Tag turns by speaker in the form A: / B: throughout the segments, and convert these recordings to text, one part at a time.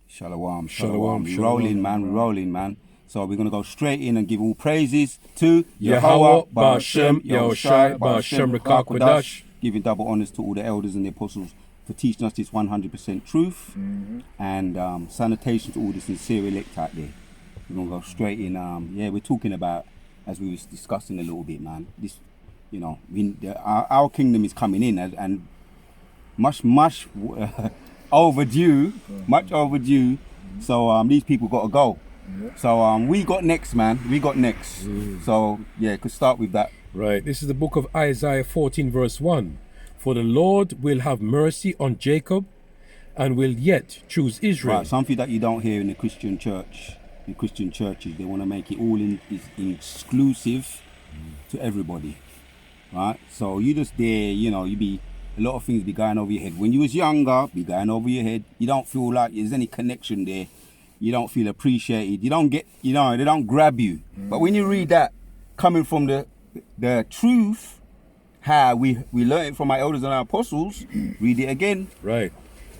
A: Shalom,
B: Shalom,
A: We're
B: shalom.
A: rolling, man. We're rolling, man. So we're going to go straight in and give all praises to
B: Yahweh, Ba'ashem, Yahushai, Ba'ashem, Rekakwadash.
A: Giving double honors to all the elders and the apostles for teaching us this 100% truth. And sanitation to all the sincere elect out there. We're going to go straight in. We're talking about, as we was discussing a little bit, man, this, our kingdom is coming in and much overdue, much overdue. So these people got to go. So we got next, man. We got next. So yeah, could start with that.
B: Right, this is the book of Isaiah 14 verse 1. For the Lord will have mercy on Jacob and will yet choose Israel.
A: Right, something that you don't hear in the Christian church. In Christian churches, they want to make it all exclusive to everybody. Right, so you just there, you be a lot of things be going over your head. When you was younger, be going over your head. You don't feel like there's any connection there. You don't feel appreciated. You don't get, they don't grab you. But when you read that coming from the truth, how we learned it from our elders and our apostles, read it again.
B: Right,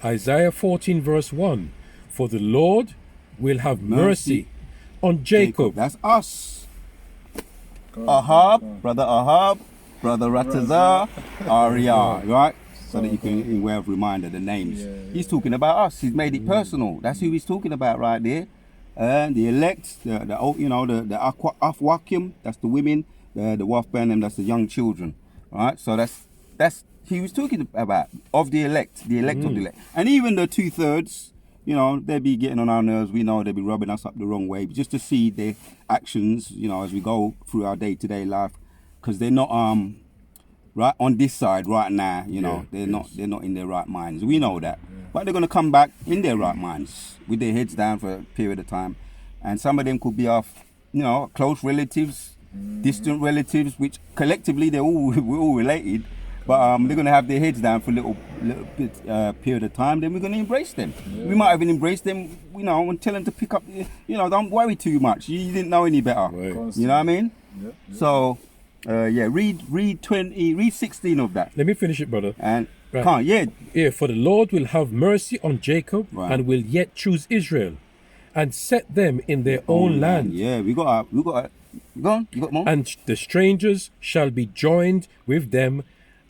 B: Isaiah 14 verse 1. For the Lord will have mercy on Jacob.
A: That's us. Ahab, brother Ratazar, Arya, right? So that you can, in way of reminder, the names. He's talking about us. He's made it personal. That's who he's talking about right there. The elect, the Afwakim, that's the women. The Wafbanim, that's the young children. Right? So that's he was talking about, of the elect of the elect. And even the 2/3, they'll be getting on our nerves. We know they'll be rubbing us up the wrong way. But just to see their actions, as we go through our day-to-day life, because they're not right on this side right now, they're not in their right minds. We know that. But they're gonna come back in their right minds with their heads down for a period of time. And some of them could be our close relatives, distant relatives, which collectively we're all related. But they're gonna have their heads down for a little bit period of time. Then we're gonna embrace them. We might even embrace them, and tell them to pick up. Don't worry too much. You didn't know any better.
B: Right.
A: You know what I mean? So, read 16 of that.
B: Let me finish it, brother.
A: And
B: Right. For the Lord will have mercy on Jacob and will yet choose Israel and set them in their own land.
A: Yeah, we got go on, you got more?
B: And the strangers shall be joined with them,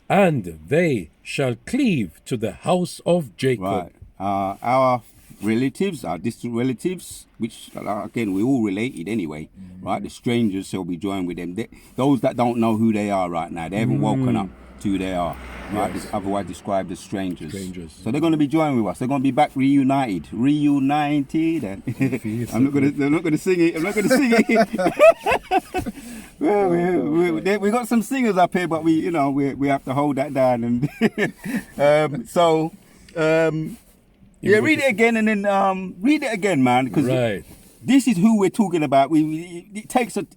B: and they shall cleave to the house of Jacob.
A: Right. Our relatives, our distant relatives, which again we're all related anyway, right? The strangers shall be joined with them. Those that don't know who they are right now, they haven't woken up to who they are, right?
B: Yes.
A: Otherwise described as strangers.
B: Strangers.
A: So they're going to be joined with us. They're going to be back reunited. And I'm not going to sing it. We got some singers up here, but we have to hold that down. And read it again and then read it again, man, because this is who we're talking about. It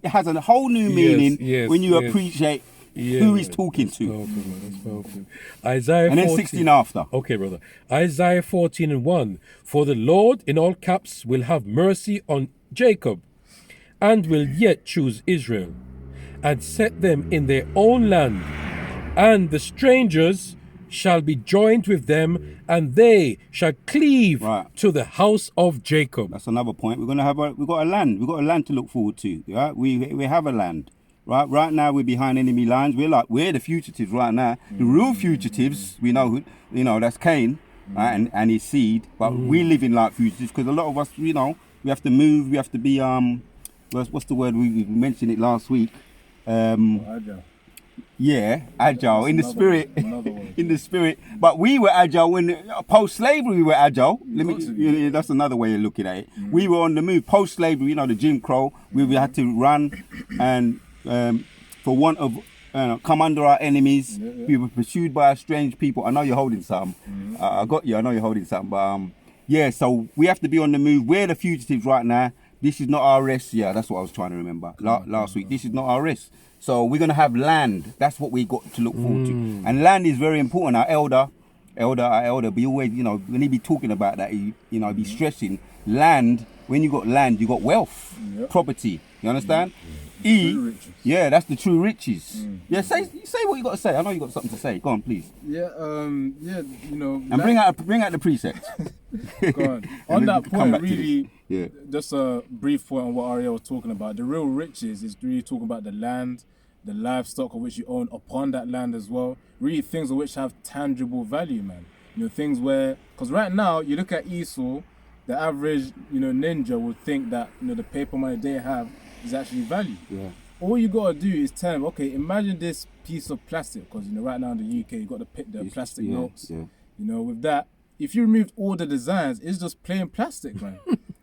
A: has a whole new meaning when you appreciate who he's talking to.
B: That's powerful. Isaiah 14.
A: And then 16 after.
B: Okay, brother. Isaiah 14 and 1. For the Lord, in all caps, will have mercy on Jacob and will yet choose Israel and set them in their own land. And the strangers shall be joined with them, and they shall cleave to the house of Jacob.
A: That's another point. We've got a land. We've got a land to look forward to. Right? We have a land. Right now we're behind enemy lines. We're the fugitives right now. The real fugitives, we know that's Cain, right? and his seed. But we living like fugitives because a lot of us, we have to move. We have to be what's the word? We mentioned it last week.
C: Agile.
A: Yeah, agile in the spirit. In the spirit. But we were agile when post-slavery. We were agile. That's another way of looking at it. We were on the move post-slavery. The Jim Crow. We had to run and for want of come under our enemies. We were pursued by strange people. I know you're holding some. I got you. I know you're holding some. But so we have to be on the move. We're the fugitives right now. This is not our rest. Yeah, that's what I was trying to remember last week. This is not our rest. So we're going to have land. That's what we got to look forward to. And land is very important. Our elder, be always, when he be talking about that, he be stressing land. When you got land, you got wealth, property. You understand? E,
C: True riches.
A: yeah, that's the true riches. Yeah, say what you got to say. I know you got something to say. Go on, please.
C: Yeah, yeah, you know.
A: And bring out the precepts.
C: Go on.
A: And
C: On
A: then
C: that
A: we can come
C: point,
A: back to
C: really,
A: this. Yeah.
C: just a brief point on what Ariel was talking about. The real riches is really talking about the land, the livestock of which you own upon that land as well. Really things of which have tangible value, man. You know, things where, because right now, you look at Esau, the average, you know, ninja would think that, you know, the paper money they have is actually value.
A: Yeah.
C: All you gotta do is tell them, okay, imagine this piece of plastic, because, you know, right now in the UK, you got the plastic
A: yeah,
C: notes.
A: yeah.
C: You know, with that, if you removed all the designs, it's just plain plastic, man.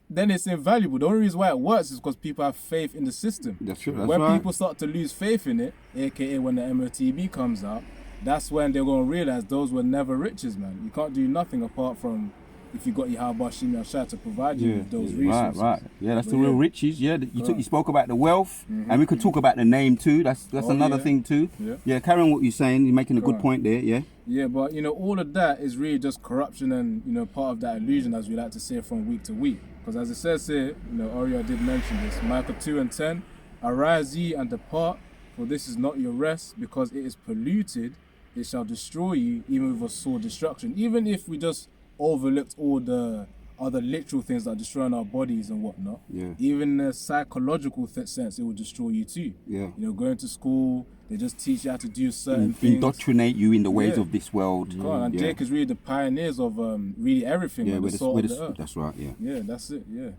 C: Then it's invaluable. The only reason why it works is because people have faith in the system.
A: That's true. That's
C: When
A: right.
C: people start to lose faith in it, aka when the MOTB comes out, that's when they're going to realize those were never riches, man. You can't do nothing apart from if you got Yahweh Shimi Shah to provide you with those resources.
A: Right. Yeah, that's
C: But
A: the real
C: yeah.
A: riches. Yeah, you spoke about the wealth, and we could talk about the name too. That's
C: Oh,
A: another
C: yeah.
A: thing too.
C: Yeah.
A: Carry on what you're saying. You're making a good
C: on.
A: point there. Yeah.
C: Yeah, but you know, all of that is really just corruption and, you know, part of that illusion, as we like to say, from week to week. Because as it says here, you know, Oriel did mention this, Micah 2:10, arise ye and depart, for this is not your rest, because it is polluted, it shall destroy you, even with a sore destruction. Even if we just overlooked all the other literal things that are destroying our bodies and whatnot,
A: Yeah.
C: even in a psychological sense, it will destroy you too.
A: Yeah.
C: You know, going to school, they just teach you how to do certain things.
A: Indoctrinate you in the ways
C: Yeah.
A: of this world.
C: Come on, and
A: yeah.
C: Jake is really the pioneers of really everything.
A: Yeah,
C: on
A: with
C: the
A: the,
C: salt
A: with
C: of the
A: the,
C: earth.
A: that's right. Yeah.
C: Yeah, that's it. Yeah.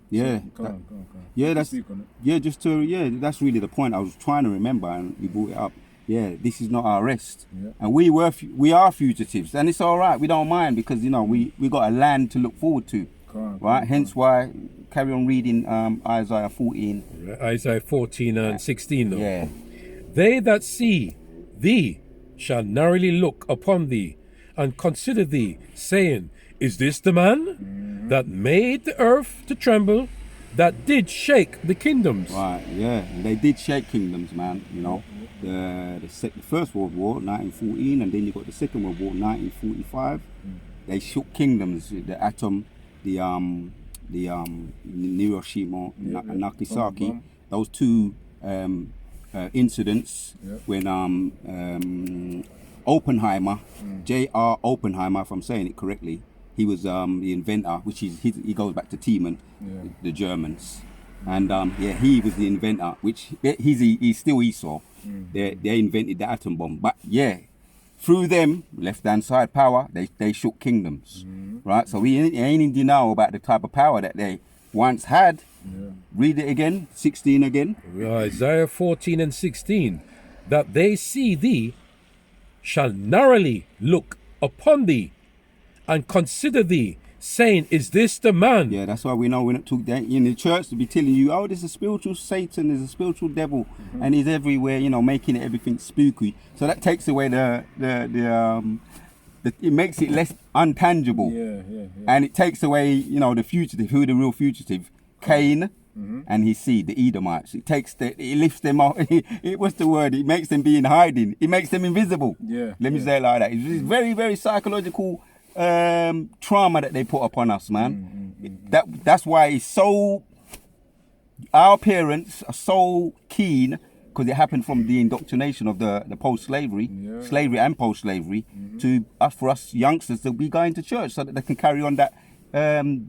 A: Yeah.
C: So, go on.
A: Yeah, that's
C: Speak on it.
A: yeah. Just to that's really the point I was trying to remember, and you brought it up. Yeah, this is not our rest,
C: Yeah.
A: and we are fugitives, and it's all right. We don't mind because you know we got a land to look forward to,
C: Come on,
A: right? Hence why carry on reading Isaiah 14.
B: Isaiah 14 and 16 now.
A: Yeah,
B: They that see thee shall narrowly look upon thee, and consider thee, saying, Is this the man that made the earth to tremble, that did shake the kingdoms?
A: right. Yeah, they did shake kingdoms, man. You know, the First World War, 1914, and then you got the Second World War, 1945. They shook kingdoms. The atom, the Hiroshima and Nagasaki.
C: Bomb.
A: Those two incidents
C: Yeah.
A: when Oppenheimer, J.R. Oppenheimer, if I'm saying it correctly, he was the inventor, which he goes back to Thiemann,
C: Yeah.
A: the Germans, and he was the inventor, which he's still Esau. They invented the atom bomb, but yeah, through them, left-hand side power, they shook kingdoms, right? So we ain't in denial about the type of power that they once had.
C: Yeah.
A: Read it again, 16 again.
B: Isaiah 14 and 16, that they see thee shall narrowly look upon thee, and consider thee, saying, Is this the man?
A: Yeah, that's why we know we're not talking in the church to be telling you, oh, there's a spiritual Satan, there's a spiritual devil, and he's everywhere, you know, making everything spooky. So that takes away it makes it less untangible,
C: Yeah.
A: and it takes away, you know, the fugitive, who the real fugitive, Cain. And his seed, the Edomites. It lifts them off. What's the word? It makes them be in hiding. It makes them invisible.
C: Yeah,
A: Let me say it like that. It's very, very psychological trauma that they put upon us, man. That's why it's so. Our parents are so keen, because it happened from the indoctrination of the post-slavery, slavery and post-slavery, for us youngsters to be going to church so that they can carry on that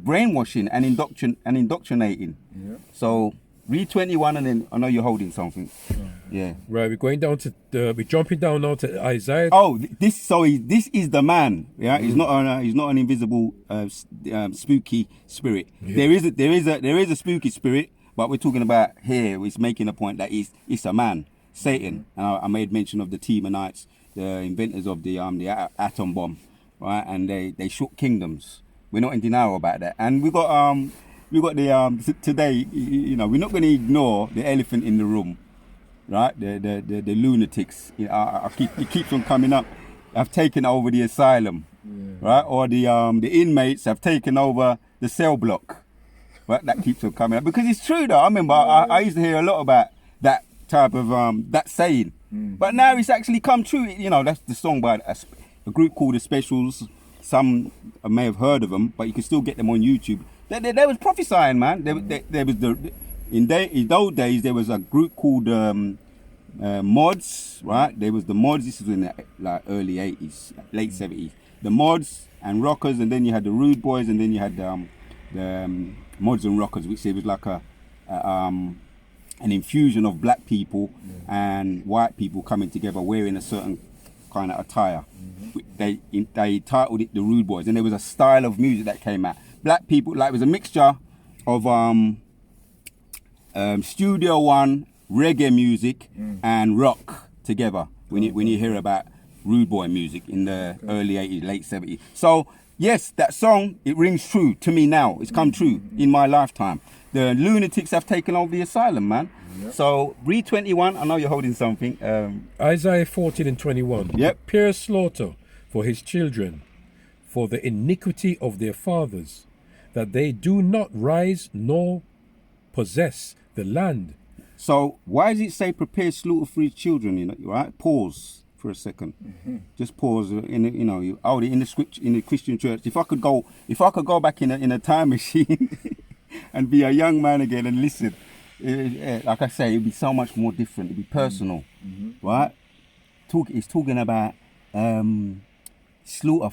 A: brainwashing and indoctrinating.
C: Yeah.
A: So read 21, and then I know you're holding something. Yeah.
B: Right, we're going down to we're jumping down now to Isaiah.
A: Oh, this is the man. Yeah, he's not an invisible spooky spirit.
B: Yeah.
A: There is a spooky spirit, but we're talking about here. He's making a point that it's a man, Satan. And I made mention of the Thiemannites, the inventors of the atom bomb, right? And they shook kingdoms. We're not in denial about that. And we got the today. You know, we're not going to ignore the elephant in the room. Right, the lunatics. It keeps on coming up. Have taken over the asylum, right? Or the inmates have taken over the cell block. Right, that keeps on coming up because it's true though. I remember I used to hear a lot about that type of that saying, but now it's actually come true. You know, that's the song by a group called the Specials. Some may have heard of them, but you can still get them on YouTube. They was prophesying, man. There was in those days there was a group called Mods, right? There was the Mods. This is in the like early 80s, late 70s. The Mods and Rockers, and then you had the Rude Boys, and then you had the Mods and Rockers, which it was like an infusion of black people and white people coming together wearing a certain kind of attire. They titled it the Rude Boys, and there was a style of music that came out. Black people, like it was a mixture of Studio One reggae music and rock together. When you hear about Rude Boy music in the early 80s, late 70s. So yes, that song, it rings true to me now. It's come true in my lifetime. The lunatics have taken over the asylum, man. Yep. So read 21. I know you're holding something.
B: Isaiah 14 and 21.
A: Yep.
B: Prepare slaughter for his children, for the iniquity of their fathers, that they do not rise nor possess the land.
A: So why does it say prepare slaughter for his children? You know, right? Pause for a second. Just pause. In the scripture, in the Christian church. If I could go back in a time machine and be a young man again and listen, like I say, it'd be so much more different. It'd be personal, right? It's talking about slaughter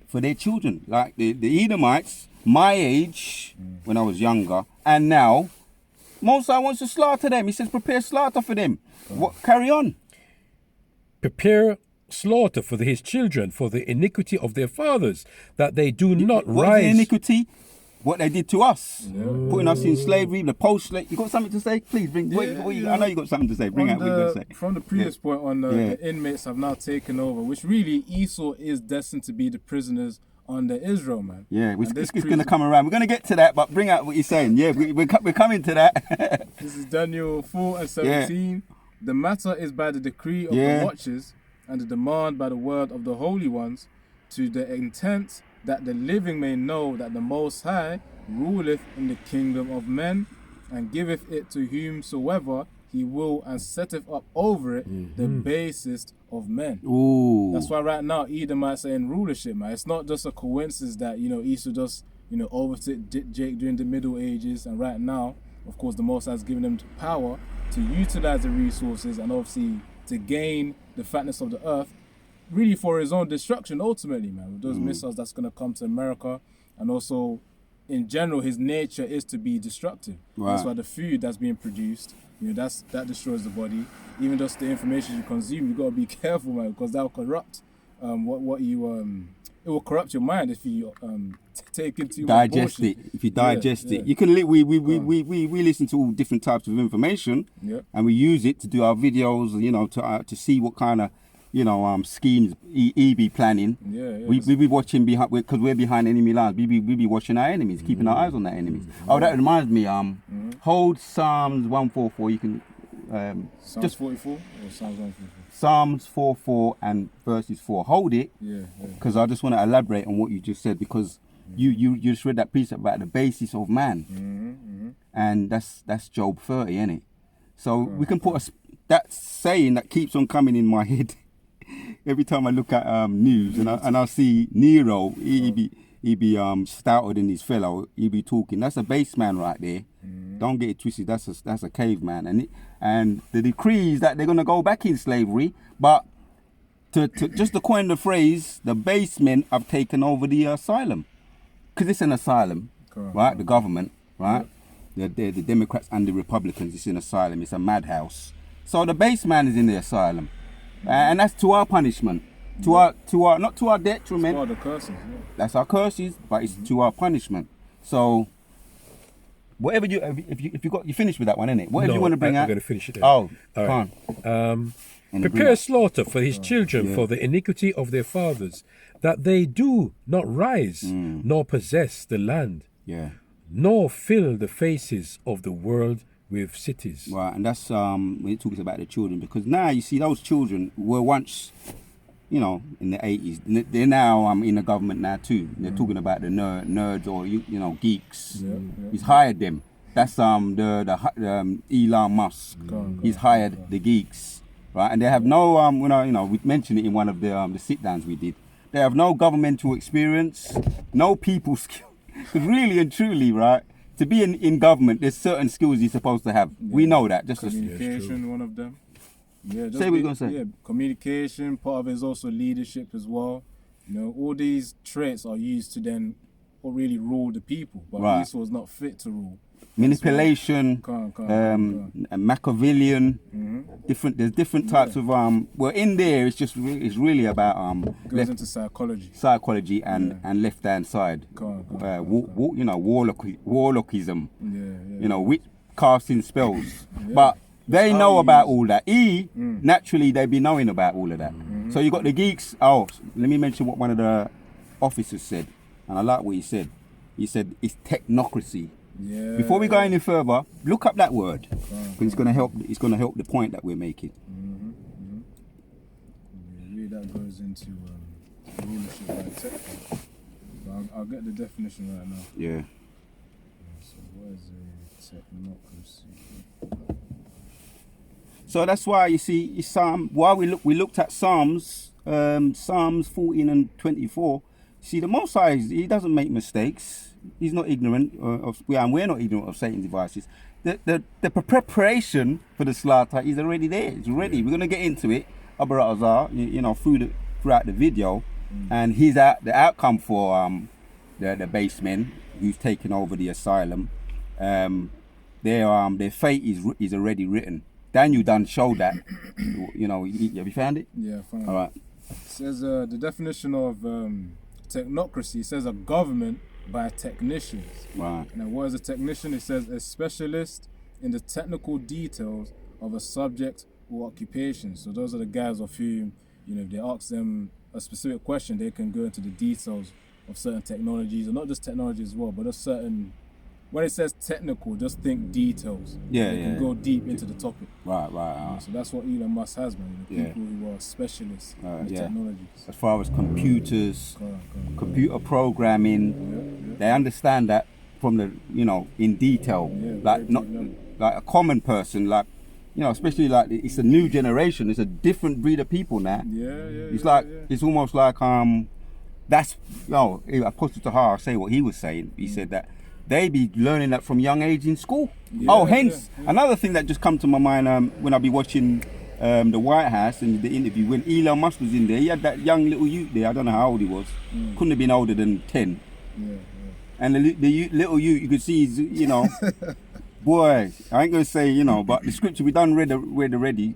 A: for their children, like the Edomites, my age when I was younger, and now. Mosai wants to slaughter them. He says, prepare slaughter for them. Carry on.
B: Prepare slaughter for his children, for the iniquity of their fathers, that they do not
A: what
B: rise.
A: Is the iniquity? What they did to us. Putting us in slavery, the post-slave. You got something to say? Please, bring. I know you got something to say. Bring out what you got to say.
C: From the previous point on, the inmates have now taken over, which really Esau is destined to be the prisoners under Israel, man.
A: Yeah, it's going to come around. We're going to get to that, but bring out what you're saying. Yeah, we're coming to that.
C: This is Daniel 4 and 17. Yeah. The matter is by the decree of the watchers and the demand by the word of the holy ones, to the intent that the living may know that the Most High ruleth in the kingdom of men, and giveth it to whomsoever he will, and setteth up over it the basest of men.
A: Ooh.
C: That's why right now Edomites are in rulership, man. It's not just a coincidence that, Esau just, overtook Jake during the Middle Ages, and right now, of course, the Most High has given them power to utilize the resources and obviously to gain the fatness of the earth, really for his own destruction ultimately, man. With those missiles that's going to come to America, and also in general his nature is to be destructive. Right. That's why the food that's being produced, that destroys the body. Even just the information you consume, you got to be careful, man, because that will corrupt what you it will corrupt your mind if you take in too much
A: digest it. If you digest it, you can. We listen to all different types of information, and we use it to do our videos. To see what kind of schemes he be planning. We be watching behind, because we're behind enemy lines. We be watching our enemies, keeping our eyes on our enemies. Oh, that reminds me. Hold Psalms 144. You can.
C: Psalms just 44 or Psalms 144.
A: Psalms 44 and verses 4. Hold it. Because I just want to elaborate on what you just said, because you just read that precept about the basis of man, and that's Job 30, isn't it? So we can put that saying that keeps on coming in my head every time I look at news, and I see Nero. He be stouter than his fellow. He be talking. That's a base man right there. Don't get it twisted. That's a caveman, and the decrees that they're gonna go back in slavery, but to just to coin the phrase, the basemen have taken over the asylum, because it's an asylum, right? The government, right? The Democrats and the Republicans. It's an asylum. It's a madhouse. So the baseman is in the asylum, and that's to our punishment. To our not to our detriment.
C: It's the curses,
A: That's our curses, but it's to our punishment. So whatever you finished with that one, innit? Whatever you want to bring out.
B: I'm going to finish it there.
A: Oh,
B: all right. Prepare slaughter for his children, for the iniquity of their fathers, that they do not rise nor possess the land, nor fill the faces of the world with cities.
A: Right, and that's when it talks about the children, because now you see those children were once, in the 80s. They're now in the government now too. They're talking about the nerds or geeks. He's hired them. That's the Elon Musk. He's hired the geeks, right? And they have no we mentioned it in one of the sit downs we did. They have no governmental experience, no people skill. Because really and truly, right, to be in government, there's certain skills you're supposed to have. We know that. Just
C: Communication, one of them. Yeah, just
A: Say what you're gonna say.
C: Yeah, communication. Part of it is also leadership as well. You know, all these traits are used to then or really rule the people, but
A: Right.
C: Esau was not fit to rule.
A: manipulation, Machiavellian, different. There's different types of well, in there it's just it's really about
C: Goes into
A: psychology and left hand side. You know, warlockism. You know, witch casting spells, but. They know about all that. Naturally, they be knowing about all of that. So you got the geeks. Oh, let me mention what one of the officers said, and I like what he said. He said it's technocracy.
C: Yeah.
A: Before we go any further, look up that word because it's gonna help. It's gonna help the point that we're making.
C: Really, that goes into rulership by tech. I'll get the definition right now.
A: Yeah.
C: So what is a technocracy?
A: So that's why you see while we looked at Psalms 14 and 24. See, the Most High, he doesn't make mistakes. He's not ignorant and we're not ignorant of Satan's devices. The preparation for the slaughter is already there. It's ready. Yeah. We're gonna get into it, Abu Azar, you know, throughout the video, and the outcome for the basemen who's taken over the asylum. Their fate is already written. Daniel done showed that. You know, have you found it?
C: Yeah, I found it.
A: All right.
C: It says the definition of technocracy. It says a government by technicians.
A: Right.
C: Now, what is a technician? It says a specialist in the technical details of a subject or occupation. So those are the guys of whom, you know, if they ask them a specific question, they can go into the details of certain technologies, and not just technology as well, but a certain. When it says technical, just think details.
A: Yeah,
C: you can go deep into the topic.
A: Right.
C: So that's what Elon Musk has, man. People who are specialists in the technologies.
A: As far as computers, computer programming, they understand that from the, you know, in detail.
C: Yeah,
A: like not like a common person, like, you know, especially like it's a new generation. It's a different breed of people now. It's it's almost like that's Apostle Tahar say what he was saying. He said that they be learning that from young age in school. Another thing that just come to my mind when I be watching the White House and the interview, when Elon Musk was in there, he had that young little youth there. I don't know how old he was. Couldn't have been older than 10. And the little youth, you could see he's, you know, boy, I ain't gonna say, you know, but the scripture we done read already,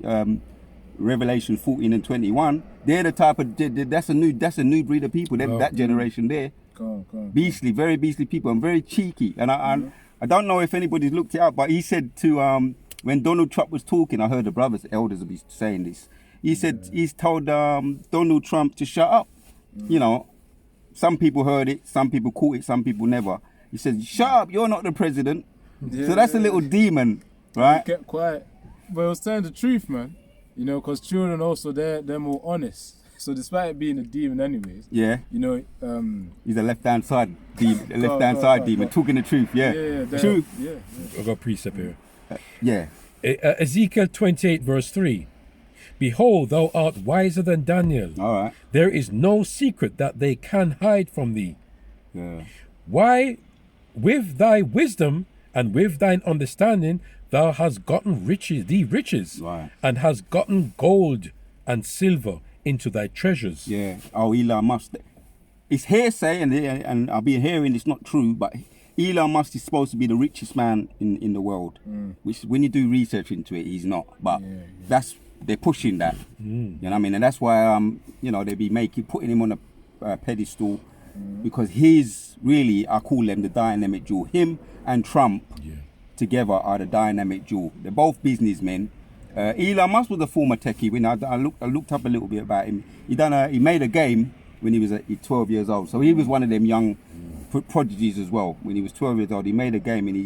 A: Revelation 14 and 21. They're the type of that's a new breed of people. That generation there. Beastly, very beastly people, and very cheeky. And I don't know if anybody's looked it up, but he said to when Donald Trump was talking, I heard the brothers, elders will be saying this. He said he's told Donald Trump to shut up. You know, some people heard it, some people caught it, some people never. He said, "Shut up, you're not the president." So that's a little demon, right?
C: He kept quiet, but it was telling the truth, man. You know, because children also they're more honest. So despite it being a demon anyways, you know,
A: he's a left-hand side demon, talking the truth, truth.
B: I've got a precept here. Ezekiel 28 verse 3. Behold, thou art wiser than Daniel.
A: All right.
B: There is no secret that they can hide from thee.
A: Yeah.
B: Why, with thy wisdom and with thine understanding, thou hast gotten riches,
A: right,
B: and hast gotten gold and silver into thy treasures.
A: Yeah. Oh, Elon Musk. It's hearsay, and I've been hearing it's not true, but Elon Musk is supposed to be the richest man in the world. Which, when you do research into it, he's not. But they're pushing that. You know what I mean? And that's why you know, they be putting him on a pedestal, because he's really, I call them the dynamic duo. Him and Trump together are the dynamic duo. They're both businessmen. Elon Musk was a former techie. When I looked up a little bit about him. He made a game when he was 12 years old. So he was one of them young prodigies as well. When he was 12 years old, he made a game and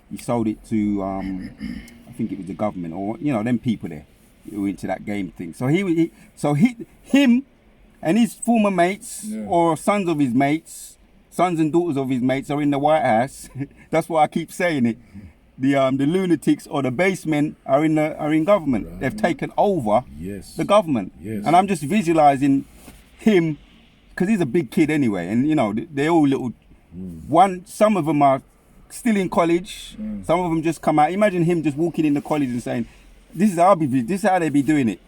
A: he sold it to I think it was the government, or, you know, them people there who were into that game thing. So him and his former mates, or sons of his mates, sons and daughters of his mates, are in the White House. That's why I keep saying it. The lunatics or the basemen are in government. Right. They've taken over the government. And I'm just visualizing him, because he's a big kid anyway, and, you know, they're all little. Some of them are still in college. Some of them just come out. Imagine him just walking in the college and saying, "This is how they be doing it."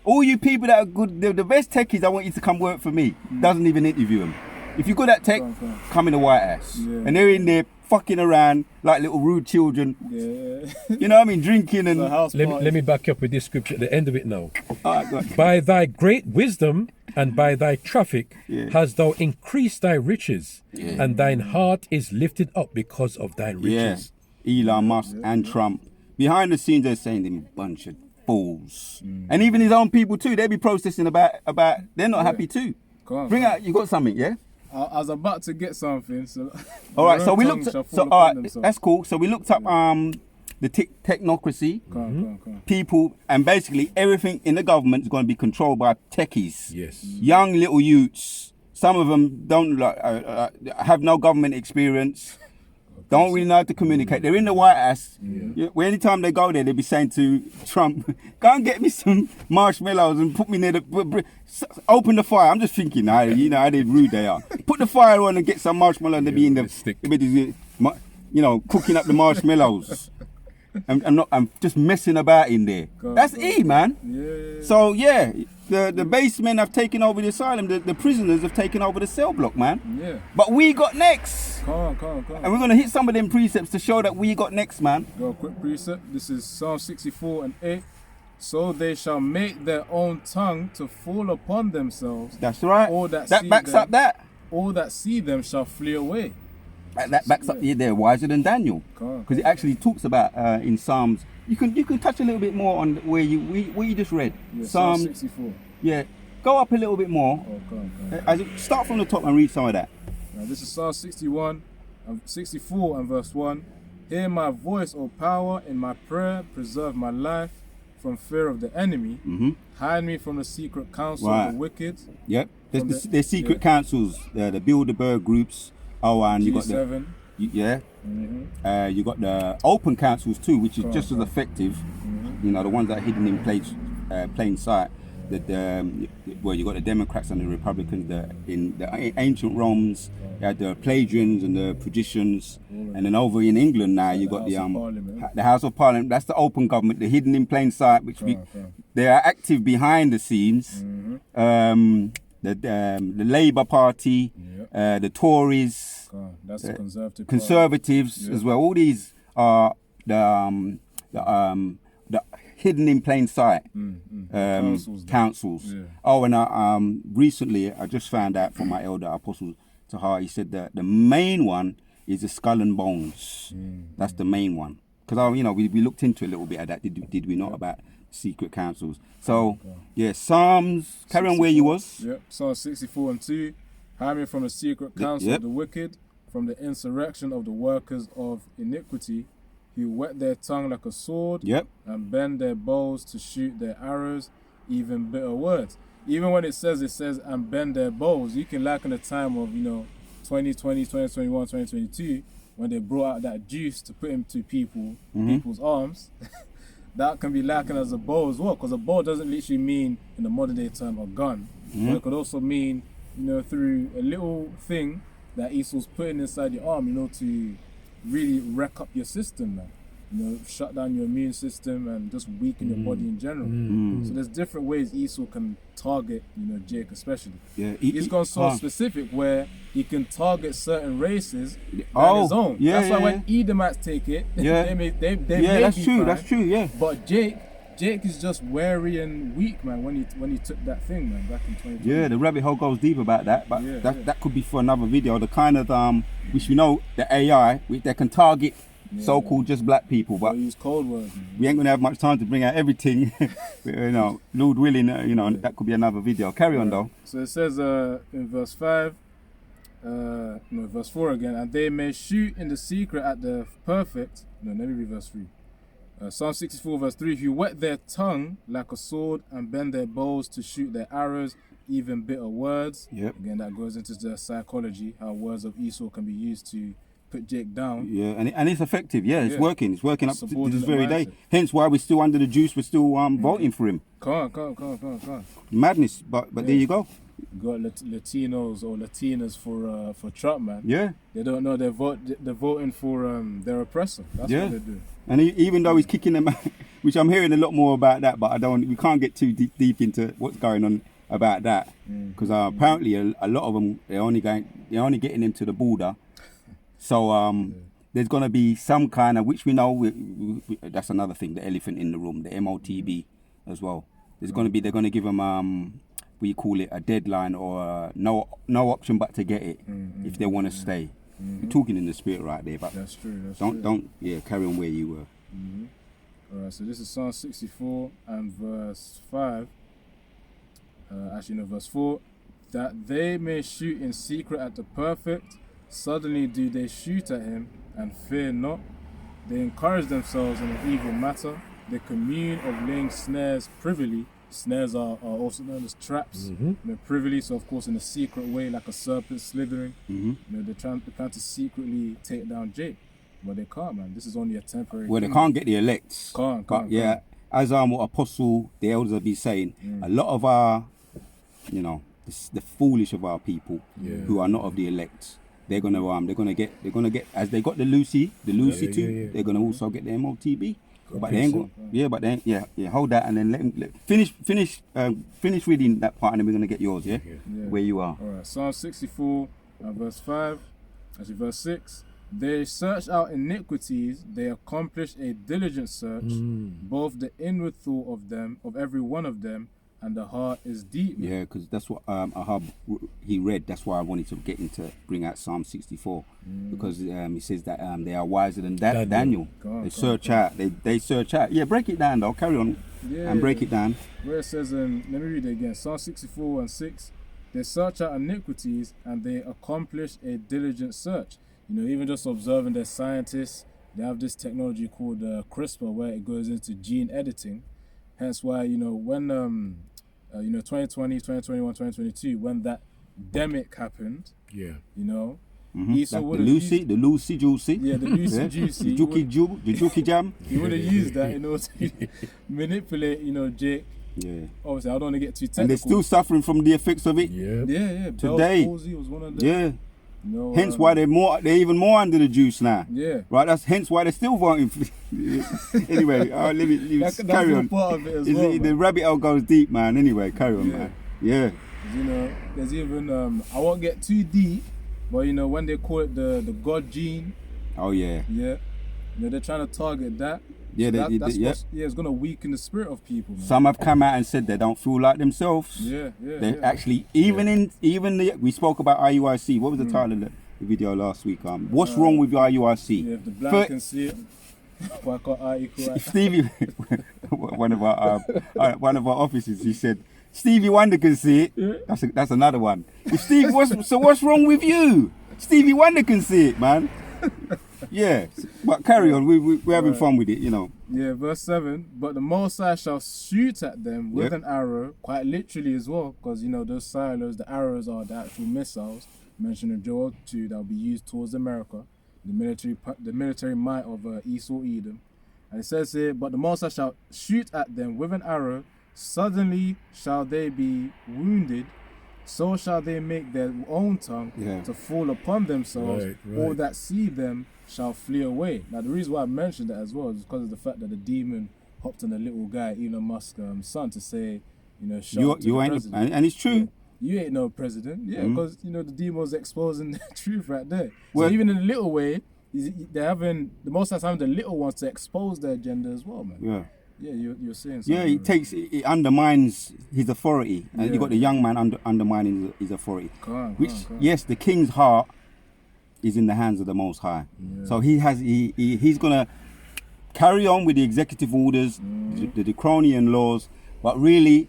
A: All you people that are good, the best techies, I want you to come work for me. Doesn't even interview them. If you're good at tech, come in the White House.
C: Yeah.
A: And they're in there fucking around like little rude children.
C: Yeah.
A: You know what I mean? Drinking and.
C: The house
B: Let me back up with this scripture at the end of it now.
A: All right, go on.
B: By thy great wisdom and by thy traffic
A: Yeah.
B: hast thou increased thy riches, and thine heart is lifted up because of thine riches.
A: Yeah, Elon Musk and Trump. Behind the scenes, they're saying them a bunch of fools. And even his own people too, they be protesting about they're not happy too.
C: Come on,
A: Bring out, you got something, yeah?
C: I was about to get something. So
A: All right,
C: their
A: so
C: own
A: we
C: tongue
A: looked
C: shall
A: at,
C: fall
A: so
C: upon
A: all right,
C: themselves.
A: that's cool. So we looked up the technocracy,
C: Come on.
A: people, and basically everything in the government is going to be controlled by techies.
B: Yes.
A: Young little youths. Some of them don't have no government experience. Don't really know how to communicate. They're in the White House. Where anytime they go there, they be saying to Trump, "Go and get me some marshmallows and put me near the open the fire." I'm just thinking, you know how they rude they are. Put the fire on and get some marshmallows, and they be in the
B: stick.
A: they be, you know, cooking up the marshmallows. I'm just messing about in there. That's E, man.
C: Yeah.
A: So yeah, the basemen have taken over the asylum. The prisoners have taken over the cell block, man.
C: Yeah.
A: But we got next.
C: Come on.
A: And we're going to hit some of them precepts to show that we got next, man.
C: Go a quick precept. This is Psalm 64 and 8. So they shall make their own tongue to fall upon themselves.
A: That's right.
C: All that
A: that
C: see
A: backs
C: them-
A: up that.
C: All that see them shall flee away.
A: That backs up. Yeah, they're wiser than Daniel.
C: Come on.
A: Because it actually talks about in Psalms. You can touch a little bit more on where you just read.
C: Yeah, Psalm
A: Psalm.
C: 64.
A: Yeah. Go up a little bit more.
C: Oh, come on.
A: Start from the top and read some of that.
C: Now, this is Psalm 64 and verse 1. Hear my voice, O power, in my prayer, preserve my life from fear of the enemy. Hide me from the secret counsel of
A: Right.
C: the wicked.
A: Yep.
C: From
A: There's secret councils. The Bilderberg groups. Oh, and you got the
C: G7.
A: you got the open councils too, which is just as effective. You know, the ones that are hidden in plain sight. Well, you got the Democrats and the Republicans. In the ancient Romans, you had the Pelagians and the Patricians, and then over in England now you got the House of Parliament. That's the open government, the hidden in plain sight, which they are active behind the scenes. The Labour Party, the Tories,
C: That's the conservative.
A: Conservatives as well. All these are the hidden in plain sight councils.
C: Yeah.
A: Oh, and recently I just found out from my elder Apostle Tahar, he said that the main one is the Skull and Bones. That's the main one. Because we looked into a little bit of that, did we not, about secret councils. So yeah, Psalms. Carry on where you was.
C: Yep. Psalm 64 and 2. Hide me from the secret counsel of the wicked, from the insurrection of the workers of iniquity, who whet their tongue like a sword,
A: Yep.
C: and bend their bows to shoot their arrows, even bitter words. Even when it says and bend their bows, you can liken the time of 2020, 2021, 2022, when they brought out that juice to put into people's arms. That can be likened as a bow as well, because a bow doesn't literally mean in the modern day term a gun, but it could also mean through a little thing that Esau's putting inside your arm, to really wreck up your system, man. Shut down your immune system and just weaken your body in general. So there's different ways Esau can target, Jake especially.
A: Yeah.
C: He's gone so specific where he can target certain races than
A: Oh,
C: his own.
A: yeah,
C: That's why
A: yeah,
C: when Edomites take it,
A: Yeah.
C: they may
A: That's
C: be
A: true.
C: fine.
A: That's true. Yeah.
C: But Jake is just wary and weak, man, when he took that thing, man, back in 2020.
A: Yeah, the rabbit hole goes deep about that, but
C: Yeah,
A: that could be for another video. The kind of which we know the AI, they can target so-called just black people, but
C: They use cold words, man.
A: we ain't gonna have much time to bring out everything. Lord willing, that could be another video. Carry on though.
C: So it says in verse 5, verse 4 again, and they may shoot in the secret at the perfect. No, let me read verse 3. Psalm 64 verse 3, who whet their tongue like a sword and bend their bows to shoot their arrows, even bitter words.
A: Yep.
C: Again, that goes into the psychology, how words of Esau can be used to put Jake down.
A: Yeah, and it's effective. Yeah, it's
C: Yeah.
A: working. It's working up to this
C: Subordinate
A: very day.
C: mindset.
A: Hence why we're still under the juice. We're still voting for him.
C: Come on.
A: Madness, but there you go.
C: got Latinos or Latinas for Trump, man.
A: Yeah.
C: They don't know they're voting for their oppressor. That's
A: Yeah.
C: what they do.
A: And even though he's kicking them out, which I'm hearing a lot more about that, but we can't get too deep into what's going on about that, because apparently a lot of them they're only getting them to the border. So there's going to be some kind of, which we know that's another thing, the elephant in the room, the MOTB as well. They're going to give them we call it a deadline or no option but to get it if they want to stay. You're talking in the spirit right there, but
C: That's true.
A: don't carry on where you were.
C: All right, so this is Psalm 64 and verse 5. Verse 4. That they may shoot in secret at the perfect, suddenly do they shoot at him and fear not. They encourage themselves in an evil matter. They commune of laying snares privily. Snares are also known as traps. Privily, so of course in a secret way, like a serpent slithering. They plan to secretly take down Jake, but they can't, man. This is only a temporary.
A: Well, they
C: kingdom.
A: can't get the elects.
C: Can't.
A: Yeah, as what Apostle the elders will be saying, a lot of our, the foolish of our people who are not of the elect, they're gonna get as they got the Lucy too. They're gonna also get the MOTB. But they ain't got, hold that and then finish reading that part and then we're going to get yours, where you are.
C: All right, Psalm 64 and verse 5, actually verse 6. They search out iniquities, they accomplish a diligent search, both the inward thought of them, of every one of them, and the heart is deep.
A: Yeah, because that's what Ahab he read. That's why I wanted to bring out Psalm 64 because he says that they are wiser than Daniel. They search out. They search out. Yeah, break it down though. Carry on and break it down.
C: Where it says, let me read it again. Psalm 64 and 6. They search out iniquities and they accomplish a diligent search. Even just observing their scientists, they have this technology called CRISPR where it goes into gene editing. Hence why, when 2020, 2021, 2022, when that demic happened, Esau would have used
A: the Lucy Juicy.
C: Yeah, the Lucy Juicy.
A: The Juki Jam.
C: He would have used that in order to manipulate, Jake.
A: Yeah.
C: Obviously, I don't want to get too technical.
A: And they're still suffering from the effects of it.
C: Yeah.
A: Today.
C: Bell's palsy was one of them.
A: Yeah. Hence why they're even more under the juice now.
C: Yeah.
A: Right. That's hence why they're still voting. Anyway, leave it. Carry on.
C: Part of it as well,
A: the rabbit hole goes deep, man. Anyway, carry on, man. Yeah.
C: There's even I won't get too deep, but when they call it the God gene.
A: Oh yeah.
C: Yeah. They're trying to target that.
A: Yeah,
C: it's gonna weaken the spirit of people. Man.
A: Some have come out and said they don't feel like themselves.
C: Yeah.
A: They actually we spoke about IUIC. What was the title of the video last week? What's wrong with IUIC?
C: Yeah, if the blind can see it, why can't I equal it?
A: Stevie, one of our officers, he said, Stevie Wonder can see it. That's another one. What's wrong with you? Stevie Wonder can see it, man. Yeah, but carry on. We're having fun with it,
C: Yeah, verse 7. But the Most High shall shoot at them with an arrow, quite literally as well, because those silos, the arrows are the actual missiles mentioned in Joel 2 that will be used towards America, the military might of Esau, Edom. And it says here, but the Most High shall shoot at them with an arrow, suddenly shall they be wounded. So shall they make their own tongue to fall upon themselves.
B: Right.
C: All that see them shall flee away. Now, the reason why I mentioned that as well is because of the fact that the demon hopped on the little guy, Elon Musk's son, to say, shout to the president.
A: And it's true.
C: You ain't no president. Yeah, because, the demon's exposing the truth right there.
A: Well,
C: so even in a little way, the Most High's having the little ones to expose their agenda as well, man.
A: Yeah.
C: Yeah, you're saying something.
A: Yeah, it undermines his authority, and you got the young man undermining his authority. Yes, the king's heart is in the hands of the Most High. Yeah. So he's gonna carry on with the executive orders, the draconian laws, but really,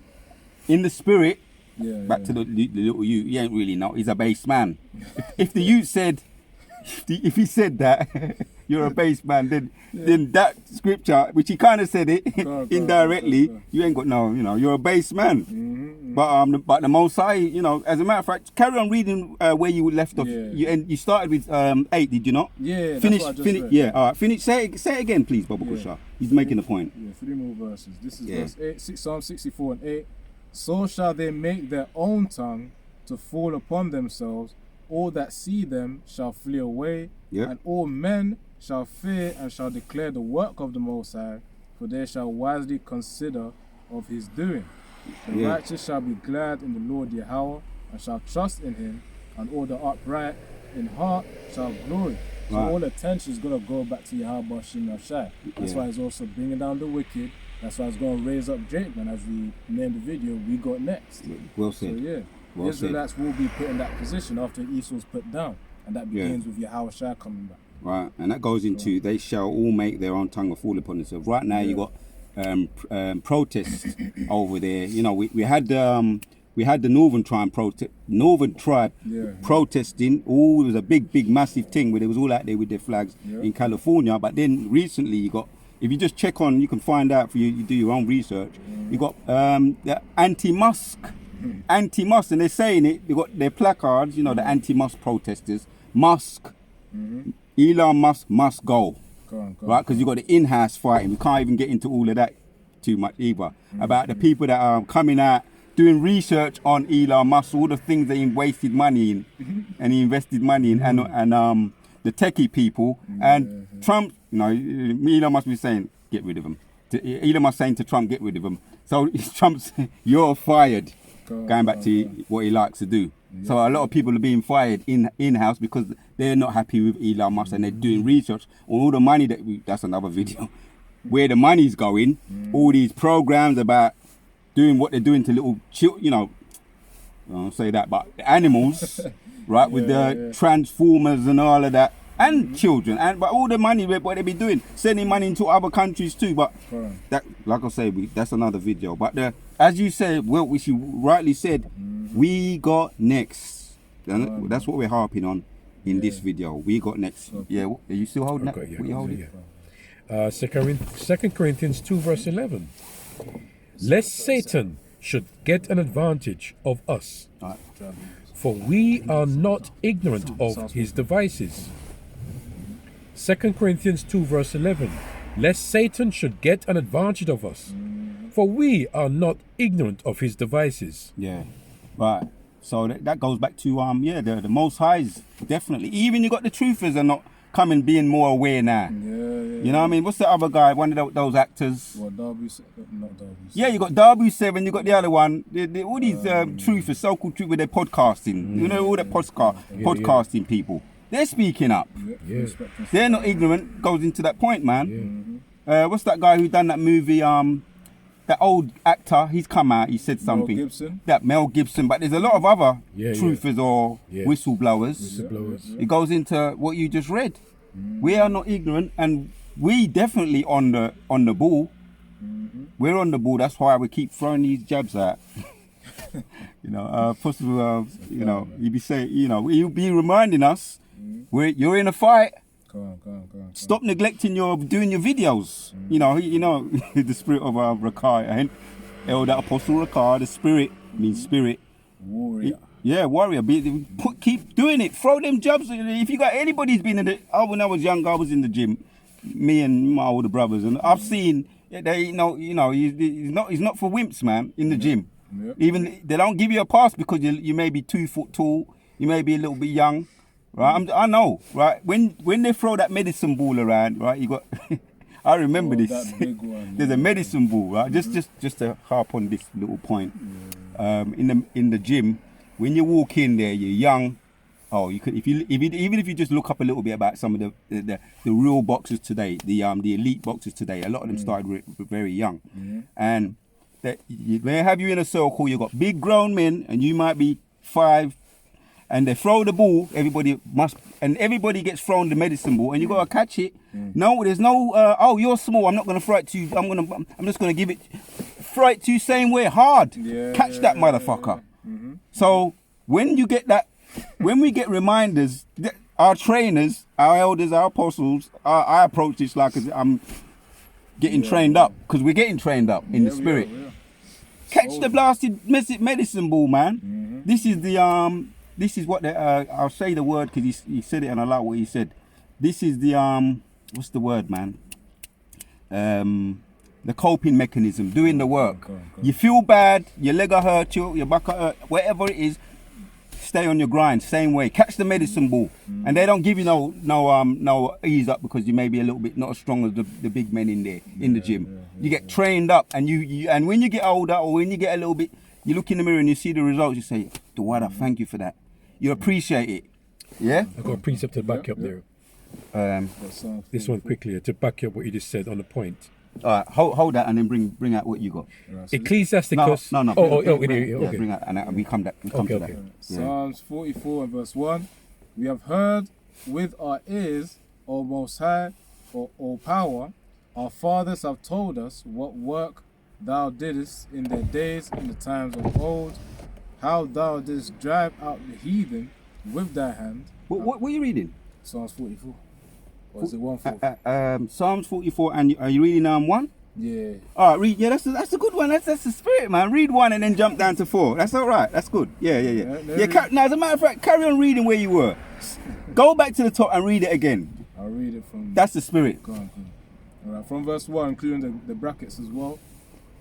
A: in the spirit, back to the little youth, he ain't really know. He's a base man. If the youth said, if he said that. You're a base man, then that scripture, which he kind of said it indirectly, you ain't got you're a base man. But the Most High, as a matter of fact, carry on reading where you left off. You started with 8, did you not?
C: Yeah.
A: Finish.
C: Read.
A: All right. Finish. Say it again, please, Baba Kusha. He's making a point.
C: Yeah, 3 more verses. This is verse 8, Psalm 64 and 8. So shall they make their own tongue to fall upon themselves, all that see them shall flee away,
A: Yep.
C: and all men shall fear and shall declare the work of the Most High, for they shall wisely consider of his doing. The
A: Yeah.
C: righteous shall be glad in the Lord Yahweh, and shall trust in him, and all the upright in heart shall glory. So
A: Right.
C: all attention is going to go back to Yahweh Bashim Nafshai. That's
A: Yeah.
C: why he's also bringing down the wicked. That's why he's going to raise up Jacob. And as we named the video, we got next.
A: Well
C: So
A: said.
C: yeah,
A: Well
C: the Israelites will be put in that position after Esau's put down. And that
A: Yeah.
C: begins with Yahweh Shai coming back.
A: Right, and that goes into they shall all make their own tongue a fall upon themselves. Right now, you got protests over there. You know, we had the Northern Tribe
C: Yeah.
A: protesting. Oh, it was a big massive thing where they was all out there with their flags
C: Yeah.
A: in California. But then recently, you got, if you just check on, you can find out for you do your own research. You got the anti-Musk, and they're saying it. They got their placards. You know, the anti-Musk protesters. Musk. Elon Musk must go,
C: Go on.
A: right? Because you got the in-house fighting. We can't even get into all of that too much either. About the people that are coming out doing research on Elon Musk, all the things that he wasted money in, and he invested money in, and the techie people and Trump. You know, Elon Musk be saying get rid of him. Elon Musk saying to Trump get rid of him. So Trump's you're fired. Going back to what he likes to do. So a lot of people are being fired in-house because they're not happy with Elon Musk, and they're doing research on all the money that's another video, where the money's going, all these programs about doing what they're doing to little children, I don't say that, but animals, right, with the transformers and all of that, and children, but all the money, what they be doing, sending money into other countries too, but that, like I say, that's another video. But as you said, well, which you rightly said, we got next. And that's what we're harping on in this video. We got next. Yeah, are you still holding that?
B: Okay, yeah,
A: What you holding?
B: yeah. 2 Corinthians 2 verse 11. Lest Satan should get an advantage of us,
A: Right.
B: for we are not ignorant of his devices. 2 Corinthians 2 verse 11. Lest Satan should get an advantage of us, for we are not ignorant of his devices.
A: Yeah, right. So that goes back to the Most High's definitely. Even you got the truthers are not coming, being more aware now. You know what I mean? What's the other guy? One of those actors.
C: What, Darby? Not Darby.
A: Yeah, you got W7. You got the other one. All these truthers, so-called truthers, they're podcasting. You know all the podcasting people. They're speaking up.
B: Yeah.
A: They're not ignorant. Goes into that point, man. What's that guy who done that movie? That old actor. He's come out. He said something.
C: Mel Gibson.
A: That Mel Gibson. But there's a lot of other
B: Yeah,
A: truthers or whistleblowers.
B: Whistleblowers.
A: It goes into what you just read. We are not ignorant, and we definitely on the ball. We're on the ball. That's why we keep throwing these jabs out. Possible. You'd be saying, you'll be reminding us, you're in a fight.
C: Go on.
A: Stop neglecting doing your videos. The spirit of Rakai, Elder Apostle Rakai. The spirit means spirit.
C: Warrior.
A: Yeah, warrior. Keep doing it. Throw them jobs. If you got anybody's been in the. When I was younger, I was in the gym. Me and my older brothers, and I've seen he's not for wimps, man. In the gym, even they don't give you a pass because you may be 2 foot tall. You may be a little bit young, right? I know, right? When they throw that medicine ball around, right? You got. I remember this.
C: That big one.
A: There's a medicine ball, right? Just to harp on this little point. In the gym. When you walk in there, you're young. Oh, you could even if you just look up a little bit about some of the real boxers today, the elite boxers today. A lot of them started very young, and they have you in a circle. You got big grown men, and you might be 5, and they throw the ball. Everybody gets thrown the medicine ball, and you gotta catch it. No, there's no. You're small. I'm not gonna throw it to you. I'm just gonna give it. Throw it to you same way, hard. Catch that motherfucker. So when you get that, when we get reminders, our trainers, our elders, our apostles, I approach this like I'm getting trained up, because we're getting trained up in the spirit. Catch the blasted medicine ball, man. This is the this is what I'll say the word because he said it and I like what he said. This is the what's the word, man? The coping mechanism, doing the work. You feel bad, your leg hurt you, your back hurt, whatever it is. stay on your grind, same way. Catch the medicine ball, and they don't give you no ease up because you may be a little bit not as strong as the big men in there in the gym. You get trained up, and you and when you get older or when you get a little bit, you look in the mirror and you see the results. You say, Dawada, thank you for that. You appreciate it. Yeah.
B: I got a precept to back you up there. This one quickly to back you up what you just said on the point.
A: All right, hold that and then bring out what you got.
B: Ecclesiasticus.
A: No.
B: Okay.
A: Bring out, and we come to that.
B: Okay.
A: Yeah.
C: Psalms 44 and verse 1. We have heard with our ears, O Most High, O Power. Our fathers have told us what work thou didst in their days, in the times of old, how thou didst drive out the heathen with thy hand.
A: What are you reading?
C: Psalms 44. Or is it 144?
A: Psalms 44, and are you reading 1?
C: Yeah.
A: All right, read. Yeah, that's a good one. That's the spirit, man. Read 1 and then jump down to 4. That's all right. That's good. Yeah. Now, as a matter of fact, carry on reading where you were. Go back to the top and read it again.
C: I'll read it from...
A: That's the spirit.
C: Go on. All right, from verse 1, including the brackets as well.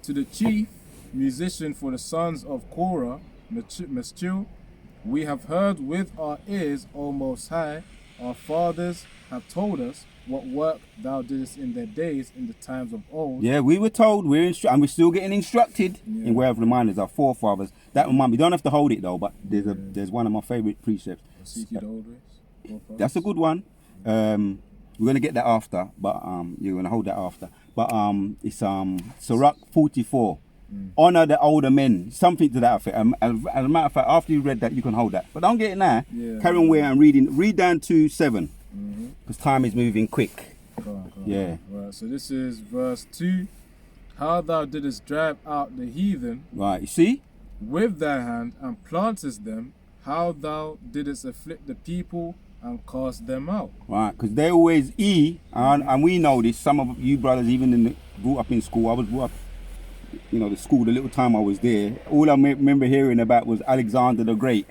C: To the chief musician for the sons of Korah, Meschil, we have heard with our ears, O Most High, our fathers have told us what work thou didst in their days, in the times of old.
A: Yeah, we were told, and we're still getting instructed in wherever reminders our forefathers. That remind me, don't have to hold it though, but there's one of my favorite precepts.
C: Seek ye the old ways.
A: That's a good one. We're gonna get that after, but you're gonna hold that after. But it's Sirach 44. Honor the older men, something to that effect. As a matter of fact, after you read that, you can hold that. But don't get it now. Carry on where I'm reading. Read down to 7, because time is moving quick.
C: Go on.
A: Yeah.
C: Right, so this is verse 2. How thou didst drive out the heathen
A: Right. You see?
C: with thy hand and plantest them, how thou didst afflict the people and cast them out.
A: Right. Because they always and we know this. Some of you brothers, even grew up in school. I was brought up. The school, the little time I was there, all I remember hearing about was Alexander the Great.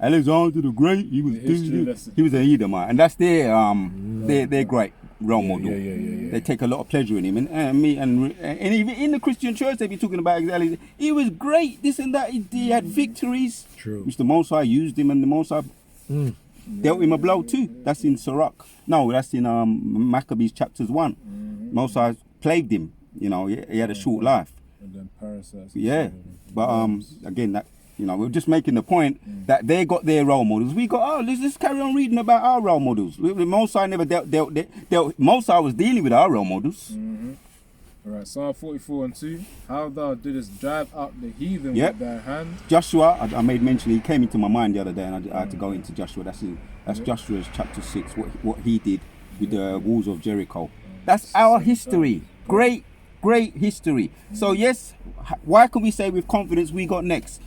A: Alexander the Great, he was a Edomite, and that's their great role model.
B: Yeah.
A: They take a lot of pleasure in him, and even in the Christian church, they be talking about Alexander. He was great, this and that. He had victories.
B: True.
A: Which the Most High used him, and the Most High dealt him a blow too. That's in Sirach. No, that's in Maccabees chapters 1. Most High plagued him. He had a short life.
C: And then parasites.
A: Yeah, but again, that we're just making the point that they got their role models. We got let's just carry on reading about our role models. Mosai never dealt. Mosai was dealing with our role models.
C: All right, Psalm 44 and 2. How thou didst drive out the heathen with thy hand.
A: Joshua, I made mention. He came into my mind the other day, and I had to go into Joshua. That's Joshua's chapter 6. What he did with the walls of Jericho. That's our history. Great history. So yes, why can we say with confidence we got next?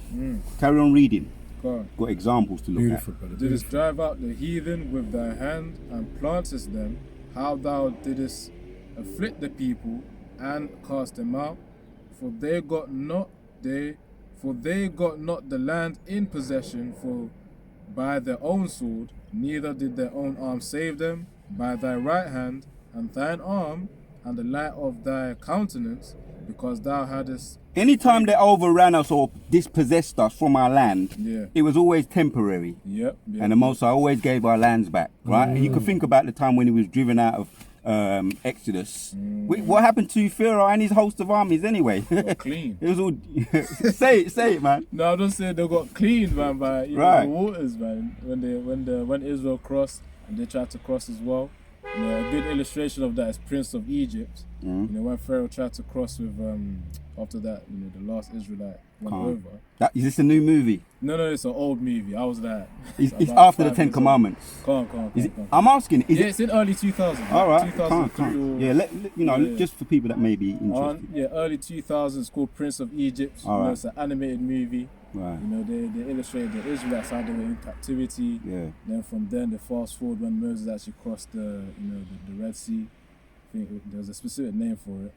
A: Carry on reading. Got examples to look
B: Beautiful, brother.
C: Didst drive out the heathen with thy hand and plantest them, how thou didst afflict the people and cast them out, for they got not the land in possession for by their own sword, neither did their own arm save them, by thy right hand and thine arm and the light of thy countenance, because thou hadst...
A: Anytime they overran us or dispossessed us from our land, it was always temporary. And the Most High always gave our lands back, right? You could think about the time when he was driven out of Exodus. What happened to Pharaoh and his host of armies anyway?
C: Got clean.
A: It was all... say it, man.
C: No, I'm just saying they got cleaned, man, by the waters, man. When Israel crossed, and they tried to cross as well. A good illustration of that is Prince of Egypt. When Pharaoh tried to cross with, after that, the last Israelite went over.
A: Is this a new movie?
C: No, it's an old movie. I was there.
A: It's after the 10 Commandments.
C: Come on.
A: I'm asking.
C: It's in early 2000.
A: All right.
C: 2003.
A: Yeah, just for people that may be interested.
C: Early 2000s. It's called Prince of Egypt. It's an animated movie.
A: Right.
C: They illustrated the Israelites how they were in captivity. Then from then they fast forward when Moses actually crossed the Red Sea. I think there's a specific name for it.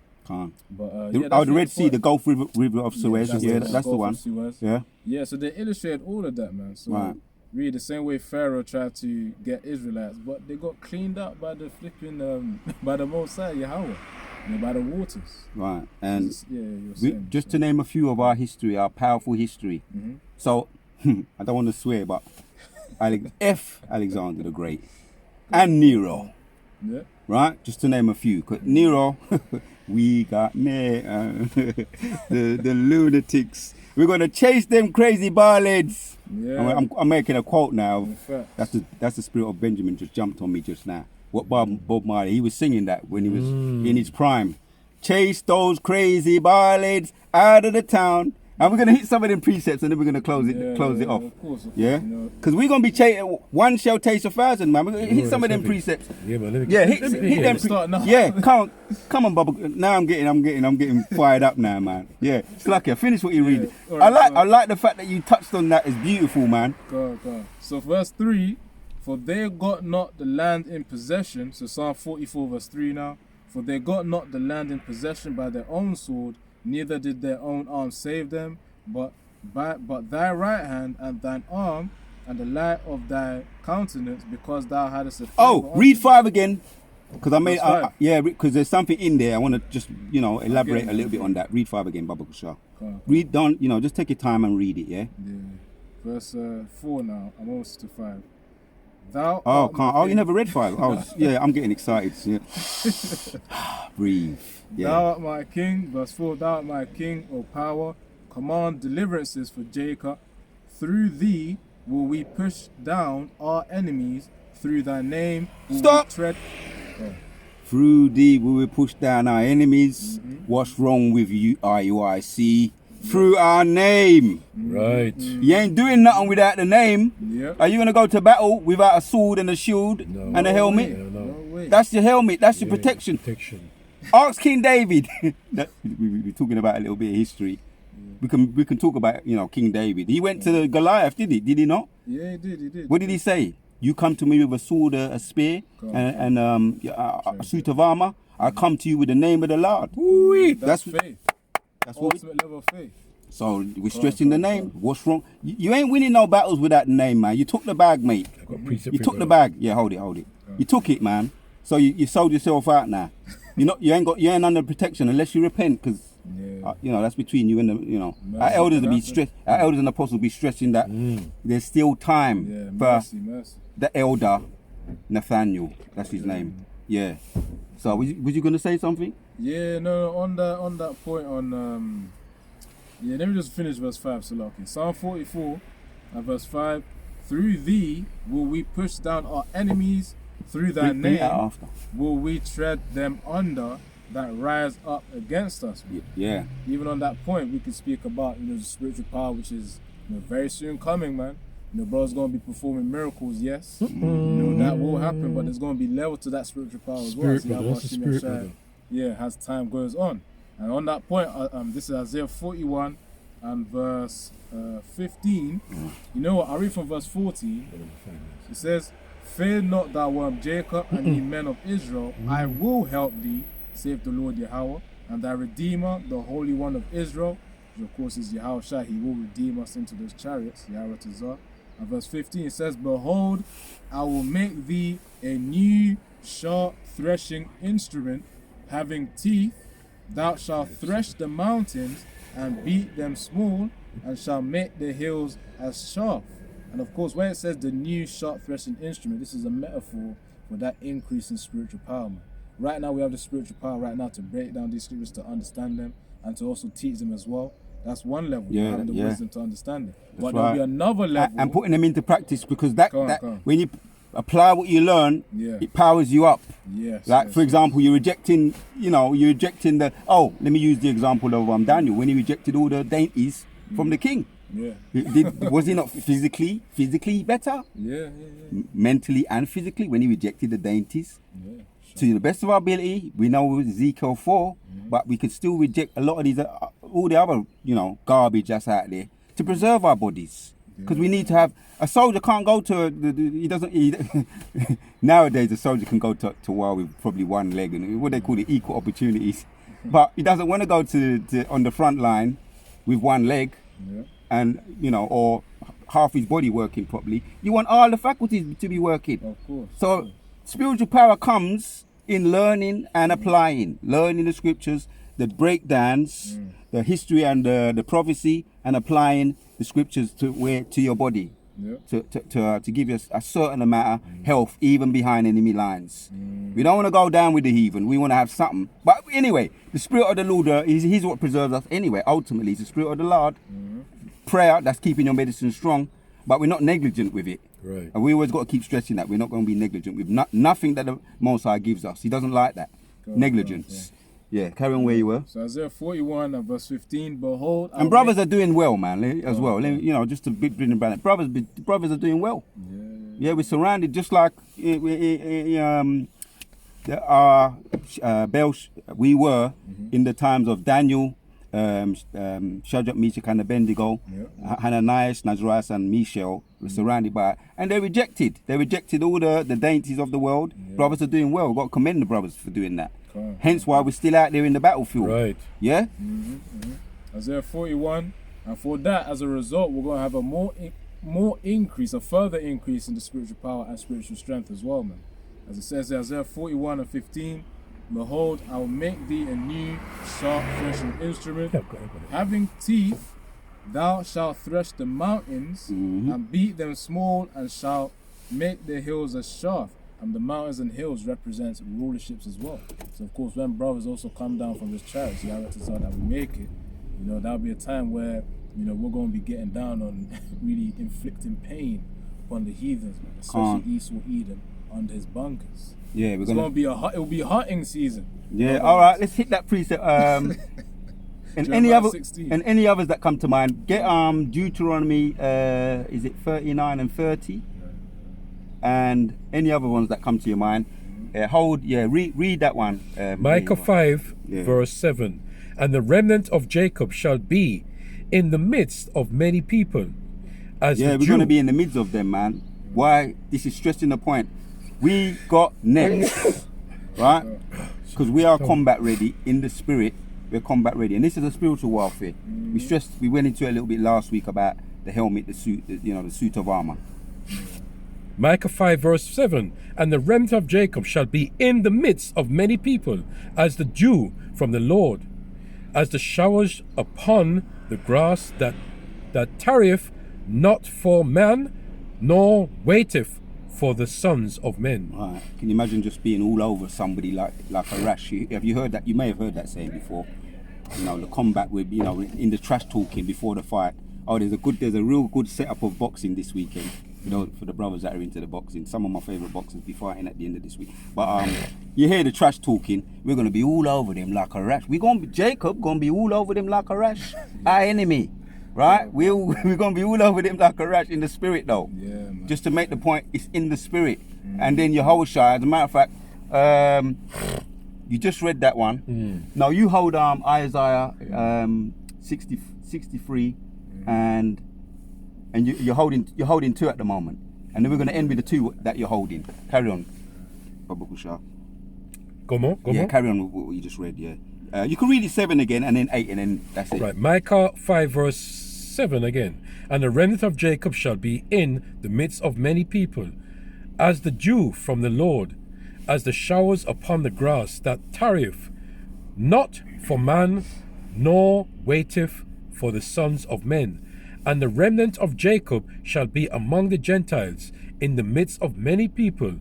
C: But
A: the Red Sea, the Gulf River of Suez. That's the one.
C: Suez.
A: Yeah.
C: So they illustrated all of that, man. So really the same way Pharaoh tried to get Israelites, but they got cleaned up by the flipping by the Most High Yahweh. By the waters.
A: Right. And just to name a few of our history, our powerful history. So I don't want to swear, but Alexander the Great and Nero,
C: Yeah.
A: right? Just to name a few. 'Cause Nero, we got Nero, the lunatics. We're gonna chase them crazy barlades.
C: Yeah.
A: I'm making a quote now.
C: In fact.
A: That's the spirit of Benjamin just jumped on me just now. What Bob Marley, he was singing that when he was in his prime. Chase those crazy barlades out of the town. And we're gonna hit some of them precepts and then we're gonna close it off.
C: Of course,
A: Yeah,
C: you know.
A: because we're gonna be one shall taste 1,000, man. We're gonna hit some of them
B: something.
A: precepts.
B: Yeah, man. Let me,
A: Yeah,
B: let
A: hit
B: me hear
A: them.
B: it.
C: Start now.
A: Yeah, come on, Bubba. Now I'm getting fired up now, man. Yeah, it's lucky. Finish what you read.
C: All right,
A: I like the fact that you touched on that. It's beautiful, man.
C: Go on. So verse 3, for they got not the land in possession. So Psalm 44 verse 3 now. For they got not the land in possession by their own sword, neither did their own arm save them, but thy right hand and thine arm and the light of thy countenance, because thou hadst a favor
A: Oh,
C: unto
A: read
C: them.
A: 5 again. Because I made,
C: Verse 5.
A: yeah, because there's something in there. I want to just, elaborate
C: Okay.
A: a little bit on that. Read 5 again, Baba Kushar.
C: Go on.
A: Read down, just take your time and read it, yeah?
C: Yeah. Verse 4 now. I'm almost to 5. Thou
A: Oh,
C: art
A: can't.
C: my
A: Oh, you
C: king.
A: never read 5. Yeah, I'm getting excited. Yeah. Breathe. Yeah.
C: Thou art my king, verse 4, thou art my king, O power, command deliverances for Jacob. Through thee will we push down our enemies, through thy name will
A: Stop.
C: we tread.
A: Through thee we will push down our enemies. What's wrong with you, IUIC? Through our name.
B: Right.
A: You ain't doing nothing without the name.
C: Yeah.
A: Are you gonna go to battle without a sword and a shield
B: No.
A: and a helmet?
B: Yeah, no.
C: No way.
A: That's your helmet. That's your
B: Yeah,
A: protection.
B: Protection.
A: Ask King David. We're talking about a little bit of history. We can talk about King David. He went to the Goliath, did he? Did he not?
C: Yeah, he did.
A: What did he say? You come to me with a sword, a spear,
C: God.
A: and a suit of armor. I come to you with the name of the Lord.
C: That's
A: That's
C: faith.
A: That's what.
C: Ultimate level of faith.
A: So we're stressing the name. What's wrong? You ain't winning no battles without the name, man. You took the bag, mate.
B: I've got precept
A: You
B: for
A: took
B: you,
A: the
B: brother.
A: bag. Yeah, hold it. You took it, man. So you sold yourself out now. You ain't under protection unless you repent, because
C: Yeah.
A: that's between you and our
C: Mercy,
A: elders will be
C: mercy.
A: stress. Our elders and apostles will be stressing that there's still time
C: Yeah,
A: for
C: mercy.
A: the elder Nathaniel. That's his name. Yeah. So was you gonna say something?
C: Yeah, no, on that point let me just finish verse 5, so okay. Psalm 44 and verse 5, through thee will we push down our enemies, through thy
A: Bring it out
C: name
A: after.
C: will we tread them under that rise up against us.
A: Yeah.
C: Even on that point, we could speak about the spiritual power, which is very soon coming, man. Bro's gonna be performing miracles, yes. That will happen, but there's gonna be level to that spiritual power as well.
B: Spirit,
C: See how
B: brother. That's the
C: Bashim
B: spirit,
C: Shai,
B: brother.
C: as time goes on. And on that point, this is Isaiah 41 and verse 15. You know what? I read from verse 14. It says, fear not thou worm Jacob, and ye men of Israel, I will help thee, saith the Lord Yahweh, and thy Redeemer, the Holy One of Israel, which of course is Yahweh Shai. He will redeem us into those chariots, Yahweh Tazar. And verse 15 it says, behold, I will make thee a new sharp threshing instrument, having teeth. Thou shalt thresh the mountains and beat them small, and shall make the hills as sharp. And of course, when it says the new sharp threshing instrument, this is a metaphor for that increase in spiritual power, man. Right now, we have the spiritual power right now to break down these scriptures, to understand them, and to also teach them as well. That's one level, having the wisdom to understand it. But there'll be another level.
A: And putting them into practice, because that
C: Go on.
A: when you apply what you learn,
C: Yeah.
A: it powers you up.
C: Yes.
A: Like
C: yes,
A: for example, you're rejecting the. Oh, let me use the example of Daniel when he rejected all the dainties from the king.
C: Yeah.
A: Was he not physically better,
C: Yeah.
A: mentally and physically, when he rejected the dainties?
C: Yeah.
A: To the best of our ability, we know Ezekiel 4, but we could still reject a lot of these, all the other, garbage that's out there to preserve our bodies. Because we need to have a soldier can't go to nowadays a soldier can go to war with probably one leg and what they call it equal opportunities, but he doesn't want to go to on the front line with one leg
C: Yeah.
A: and or half his body working properly. You want all the faculties to be working.
C: Of course.
A: So spiritual power comes in learning and applying, learning the scriptures, the breakdowns, the history and the prophecy, and applying the scriptures to your body.
C: Yeah.
A: To give you a certain amount of health even behind enemy lines. We don't want to go down with the heathen. We want to have something. But anyway, the Spirit of the Lord, he's what preserves us anyway. Ultimately, it's the Spirit of the Lord. Prayer, that's keeping your medicine strong. But we're not negligent with it.
B: Right.
A: And we always got to keep stressing that. We're not going to be negligent with nothing that the Most High gives us. He doesn't like that. Negligence. Yeah, carry on where you were.
C: So Isaiah 41 and verse 15, behold.
A: And brothers are doing well, man, as well. You know, just to bring it back. Brothers are doing well. Yeah, we're surrounded just like we were in the times of Daniel, Shadrach, Meshach, and Abednego, Hananiah, Nazarias, and Mishael were surrounded by, and they rejected. They rejected all the dainties of the world. Brothers are doing well. We've got to commend the brothers for doing that. Hence why we're still out there in the battlefield.
B: Right.
A: Yeah?
C: Isaiah 41, and for that, as a result, we're going to have a more increase, a further increase in the spiritual power and spiritual strength as well, man. As it says in Isaiah 41 and 15, behold, I will make thee a new sharp threshing instrument.
B: Yeah, go ahead.
C: Having teeth, thou shalt thresh the mountains and beat them small, and shalt make the hills as shaft. And the mountains and hills represents rulerships as well. So of course, when brothers also come down from this chariot, you have to decide that we make it. You know, that'll be a time where, you know, we're going to be getting down on really inflicting pain upon the heathens, man, especially Esau Edom under his bunkers.
A: Yeah,
C: It's going to be it will be a hunting season.
A: Yeah, all right, let's hit that precept. And
C: Jeremiah 16.
A: any others that come to mind, get Deuteronomy, is it 39 and 30? And any other ones that come to your mind. Read that one.
B: Micah 5, verse 7. And the remnant of Jacob shall be in the midst of many people. We're
A: going to be in the midst of them, man. Why? This is stressing the point. We got next, right? Because we are combat ready in the spirit. We're combat ready, and this is a spiritual warfare. We went into it a little bit last week about the helmet, the suit, the suit of armor.
B: Micah 5 verse 7, and the remnant of Jacob shall be in the midst of many people, as the dew from the Lord, as the showers upon the grass that tarrieth not for man, nor waiteth for the sons of men.
A: Right. Can you imagine just being all over somebody like a rash? Have you heard that? You may have heard that saying before. You know, the combat with, in the trash talking before the fight. Oh, there's a real good setup of boxing this weekend. For the brothers that are into the boxing. Some of my favourite boxers be fighting at the end of this week. But you hear the trash talking, we're going to be all over them like a rash. Jacob going to be all over them like a rash. Our enemy, right? We're going to be all over them like a rash in the spirit though.
C: Yeah, man.
A: Just to make the point, it's in the spirit. And then Yehoshua, as a matter of fact, you just read that one. Now you hold Isaiah 63 and you're holding two at the moment, and then we're going to end with the two that you're holding. Carry on, Baba Kusha. Carry on with what you just read. Yeah, you can read it 7 again, and then 8, and then that's it.
B: Right, Micah 5 verse 7 again. And the remnant of Jacob shall be in the midst of many people, as the dew from the Lord, as the showers upon the grass that tarrieth not for man, nor waiteth for the sons of men. And the remnant of Jacob shall be among the Gentiles, in the midst of many people,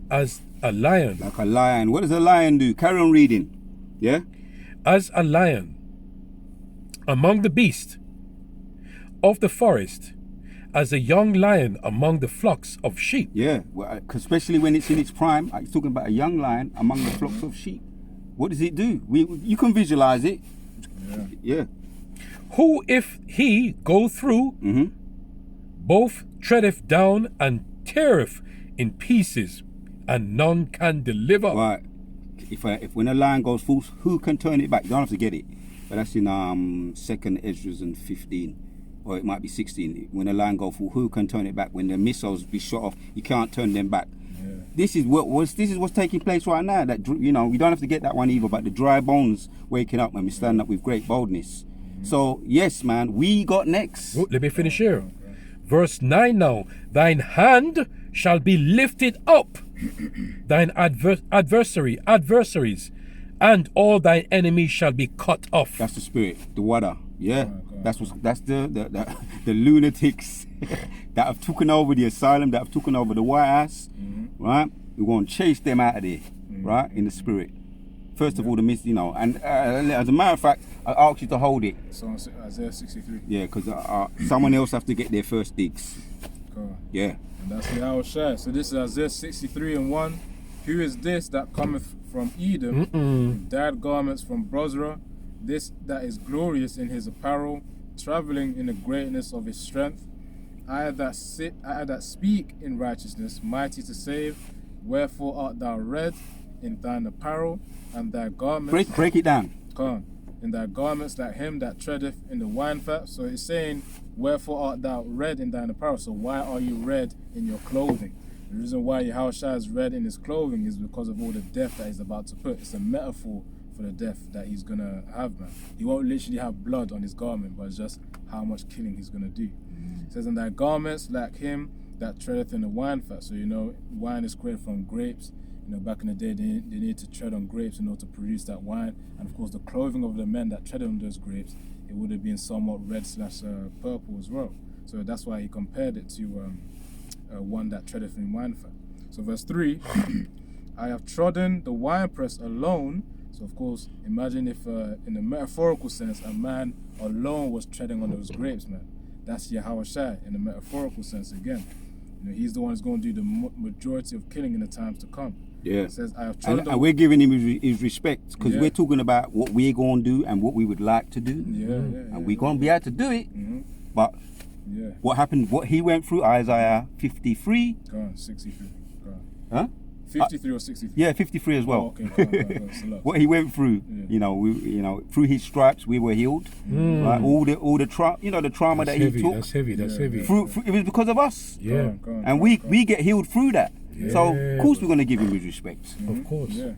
B: as a lion.
A: Like a lion. What does a lion do? Carry on reading. Yeah?
B: As a lion among the beasts of the forest, as a young lion among the flocks of sheep.
A: Yeah, well, especially when it's in its prime. I'm talking about a young lion among the flocks of sheep. What does it do? You can visualize it. Yeah.
B: Who, if he go through, both treadeth down and teareth in pieces, and none can deliver.
A: Right. If when a lion goes full, who can turn it back? You don't have to get it. But that's in 2nd Ezra and 15, or it might be 16. When a lion goes full, who can turn it back? When the missiles be shot off, you can't turn them back. Yeah. This is what's taking place right now. That we don't have to get that one either. But the dry bones waking up when we stand up with great boldness. So, yes, man, we got next.
B: Oh, let me finish here. Verse 9 now. Thine hand shall be lifted up, thine adversaries, and all thine enemies shall be cut off.
A: That's the spirit, the water. Yeah,
C: God.
A: that's the lunatics that have taken over the asylum, that have taken over the White House. Right, we're going to chase them out of there. Right, in the spirit. First of all, the mist, and as a matter of fact, I ask you to hold it.
C: So Isaiah 63.
A: Yeah, because someone else have to get their first digs.
C: God.
A: Yeah.
C: And that's Yahweh Shai. So this is Isaiah 63 and 1. Who is this that cometh from Edom, with dyed garments from Bozrah? This that is glorious in his apparel, traveling in the greatness of his strength. I that speak in righteousness, mighty to save. Wherefore art thou red in thine apparel, and thy garments?
A: Break it down.
C: Come on. In thy garments like him that treadeth in the wine fat. So it's saying, wherefore art thou red in thine apparel? So why are you red in your clothing? The reason why Yahushua is red in his clothing is because of all the death that he's about to put. It's a metaphor for the death that he's going to have, man. He won't literally have blood on his garment, but it's just how much killing he's going to do. It says, in thy garments like him that treadeth in the wine fat. So, wine is created from grapes. Back in the day, they needed to tread on grapes in order to produce that wine. And of course, the clothing of the men that tread on those grapes, it would have been somewhat red/purple as well. So that's why he compared it to one that treadeth in wine fat. So verse 3, I have trodden the winepress alone. So of course, imagine if in the metaphorical sense, a man alone was treading on those grapes, man. That's Yahweh Shai in the metaphorical sense again. He's the one who's going to do the majority of killing in the times to come.
A: Yeah.
C: It says, I have trodden
A: and we're giving him his respect because we're talking about what we're going to do and what we would like to do. And we're going to be able to do it. But what happened, what he went through, Isaiah 53.
C: Go on, 63. Go on.
A: Huh?
C: 53 or 63?
A: Yeah, 53 as well.
C: Oh, okay. Go on. It's a lot.
A: What he went through, through his stripes we were healed. Right? All the trauma, the trauma that he took.
B: That's heavy.
A: It was because of us.
B: Yeah.
C: Go on,
A: And we get healed through that.
B: Yeah.
A: So of course we're going to give him his respect.
B: Of course.
C: Yeah.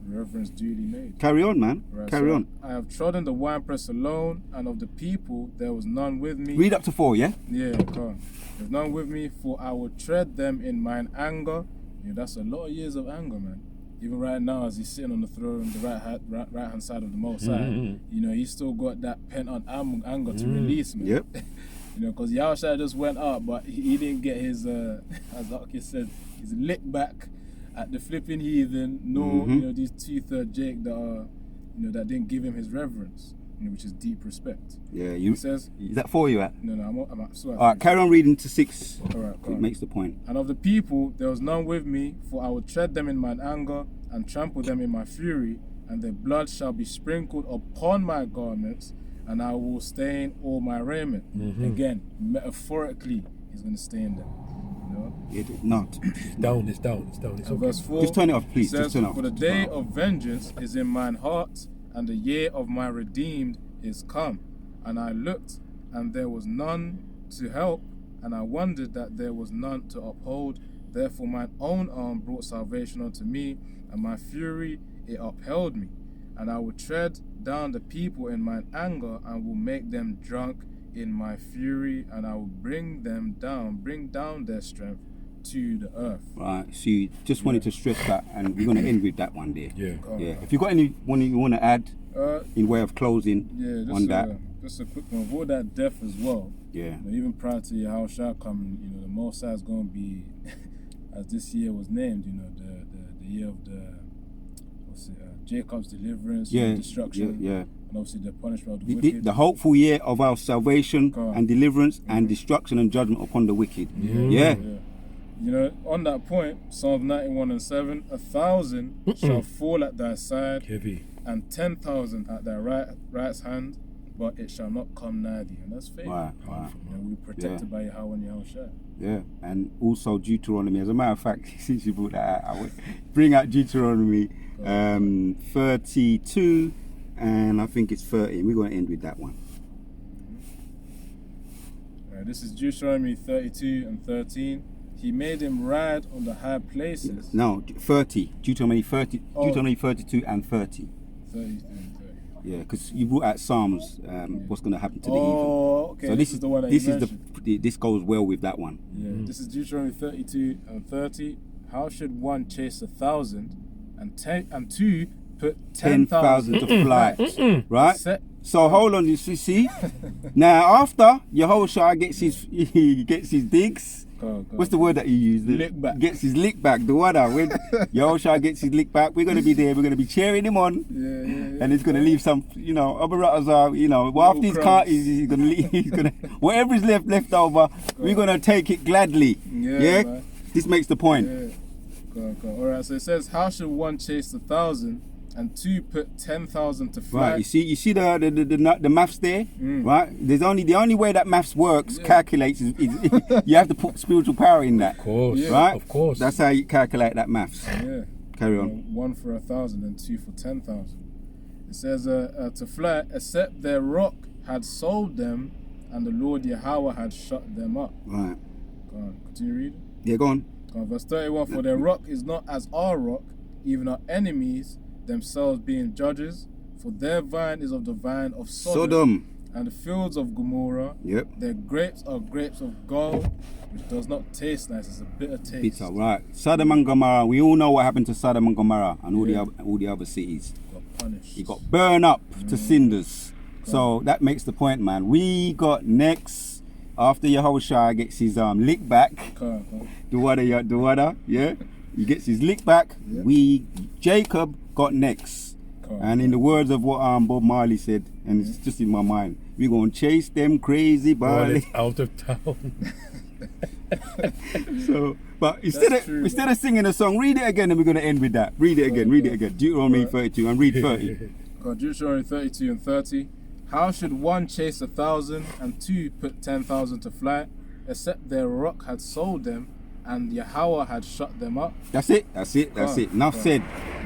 C: Reverence duly made.
A: Carry on, man.
C: Right,
A: Carry
C: so
A: on.
C: I have trodden the winepress alone, and of the people there was none with me.
A: Read up to 4, yeah?
C: Yeah, come on. There's none with me, for I will tread them in mine anger. That's a lot of years of anger, man. Even right now, as he's sitting on the throne, the right hand side of the Most High, he's still got that pent on anger to release, man.
A: Yep.
C: Because Yahushua just went up, but he didn't get his, as Aki said, his lick back at the flipping heathen, nor these 2/3 Jake that are, that didn't give him his reverence, which is deep respect.
A: Yeah,
C: He says,
A: is that 4 you at?
C: no, I'm at
A: All right, carry on reading to 6.
C: All right, go
A: It
C: on.
A: makes the point.
C: And of the people there was none with me, for I will tread them in mine anger and trample them in my fury, and their blood shall be sprinkled upon my garments, and I will stain all my raiment. Again, metaphorically, he's going to stain them.
A: It not.
B: It's down. It's
C: So
B: okay.
C: verse 4,
A: Just turn it off, please.
C: says,
A: Just turn it off.
C: for the day of vengeance is in mine heart, and the year of my redeemed is come. And I looked, and there was none to help, and I wondered that there was none to uphold. Therefore mine own arm brought salvation unto me, and my fury it upheld me. And I will tread down the people in mine anger, and will make them drunk in my fury, and I will bring down their strength to the earth.
A: Right, so you just wanted to stress that, and we're going to end with that one there.
B: Yeah.
A: Yeah. If you got anyone you want to add in way of closing on that.
C: Just a quick one. Avoid that death as well.
A: Yeah.
C: Even prior to Yahushua coming, the Most High is going to be, as this year was named, the year of Jacob's deliverance, destruction, and obviously the punishment of the wicked.
A: The hopeful year of our salvation
C: God.
A: and deliverance and destruction and judgment upon the wicked.
B: Yeah.
C: On that point, Psalm 91 and 7, 1,000 shall fall at thy side,
B: Heavy.
C: and 10,000 at thy right hand, but it shall not come nigh thee. And that's faith.
A: Right.
C: We're protected by Yahweh and Yahushua.
A: Yeah, and also Deuteronomy. As a matter of fact, since you brought that out, I would bring out Deuteronomy 32, and I think it's 30. We're going to end with that one.
C: This is Deuteronomy 32 and 13. He made him ride on the high places.
A: No, 30. Deuteronomy 30.
C: Oh.
A: Deuteronomy 32 and 30.
C: 33 and 30.
A: Yeah, because you brought out Psalms. What's going to happen to the evil?
C: Oh, okay.
A: So
C: this is the one that
A: this
C: you
A: is
C: mentioned.
A: this goes well with that one.
C: Yeah, this is Deuteronomy 32 and 30. How should one chase 1,000 and 2 put
A: 10,000 to flight. Right?
C: Set.
A: So hold on, you see? Now after Yehoshua gets his he gets his digs.
C: Go.
A: What's the word that you used?
C: Lick back.
A: Gets his lick back. The water. When Yehoshua gets his lick back, we're gonna be there. We're gonna be cheering him on.
C: Yeah.
A: And he's gonna leave some, Abu Ratazar, well, after his car, he's gonna leave. He's gonna whatever is left over. We're gonna take it gladly.
C: Yeah, man.
A: This makes the point.
C: Yeah. Go. All right. So it says, how should one chase 1,000 and two put 10,000 to flight?
A: Right, you see the maths there, right? There's the only way that maths works, calculates is you have to put spiritual power in that.
B: Of course,
A: right?
B: Of course.
A: That's how you calculate that maths.
C: Yeah.
A: Carry on.
C: 1 for 1,000 and 2 for 10,000. It says to fly, except their rock had sold them, and the Lord Yahweh had shut them up.
A: Right.
C: Go on. Continue reading.
A: Yeah, go on.
C: Go on. Verse 31. For their rock is not as our rock, even our enemies themselves being judges. For their vine is of the vine of Sodom. And the fields of Gomorrah.
A: Yep.
C: Their grapes are grapes of gall, which does not taste nice. It's a bitter taste.
A: Bitter, right. Sodom and Gomorrah. We all know what happened to Sodom and Gomorrah and all the other cities.
C: Got punished.
A: He got burned up to cinders. So that makes the point, man. We got next after Yehoshua gets his lick back.
C: Go.
A: The water, yeah. He gets his lick back.
C: Yeah.
A: Jacob got next.
C: Go.
A: And in the words of what Bob Marley said, and it's just in my mind, we're gonna chase them crazy
B: Well,
A: barley.
B: it's out of town.
A: So, but instead of singing a song, read it again, and we're gonna end with that. Read it again. Deuteronomy 32 and read 30.
C: God, Deuteronomy 32 and 30. How should one chase 1,000 and two put 10,000 to flight, except their rock had sold them, and Yahweh had shut them up?
A: That's it. Enough said.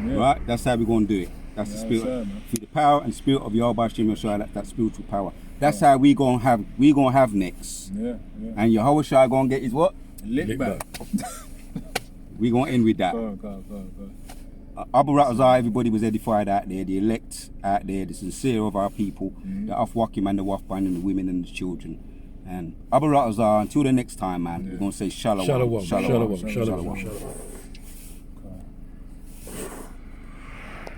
C: Yeah.
A: Right? That's how we're gonna do it. That's the spirit.
C: sure, man.
A: Through the power and spirit of Yahweh Shem Yeshua, that spiritual power. That's how we gonna have next.
C: Yeah.
A: And Yahweh gonna get his what?
C: Lick back.
A: We gonna end with that.
C: Go.
A: Abu Ratazar, everybody was edified out there, the elect out there, the sincere of our people, the Afwakim and the Wafban and the women and the children. And Abu Ratazar, until the next time, man, we're gonna say Shalom.
B: Shalom.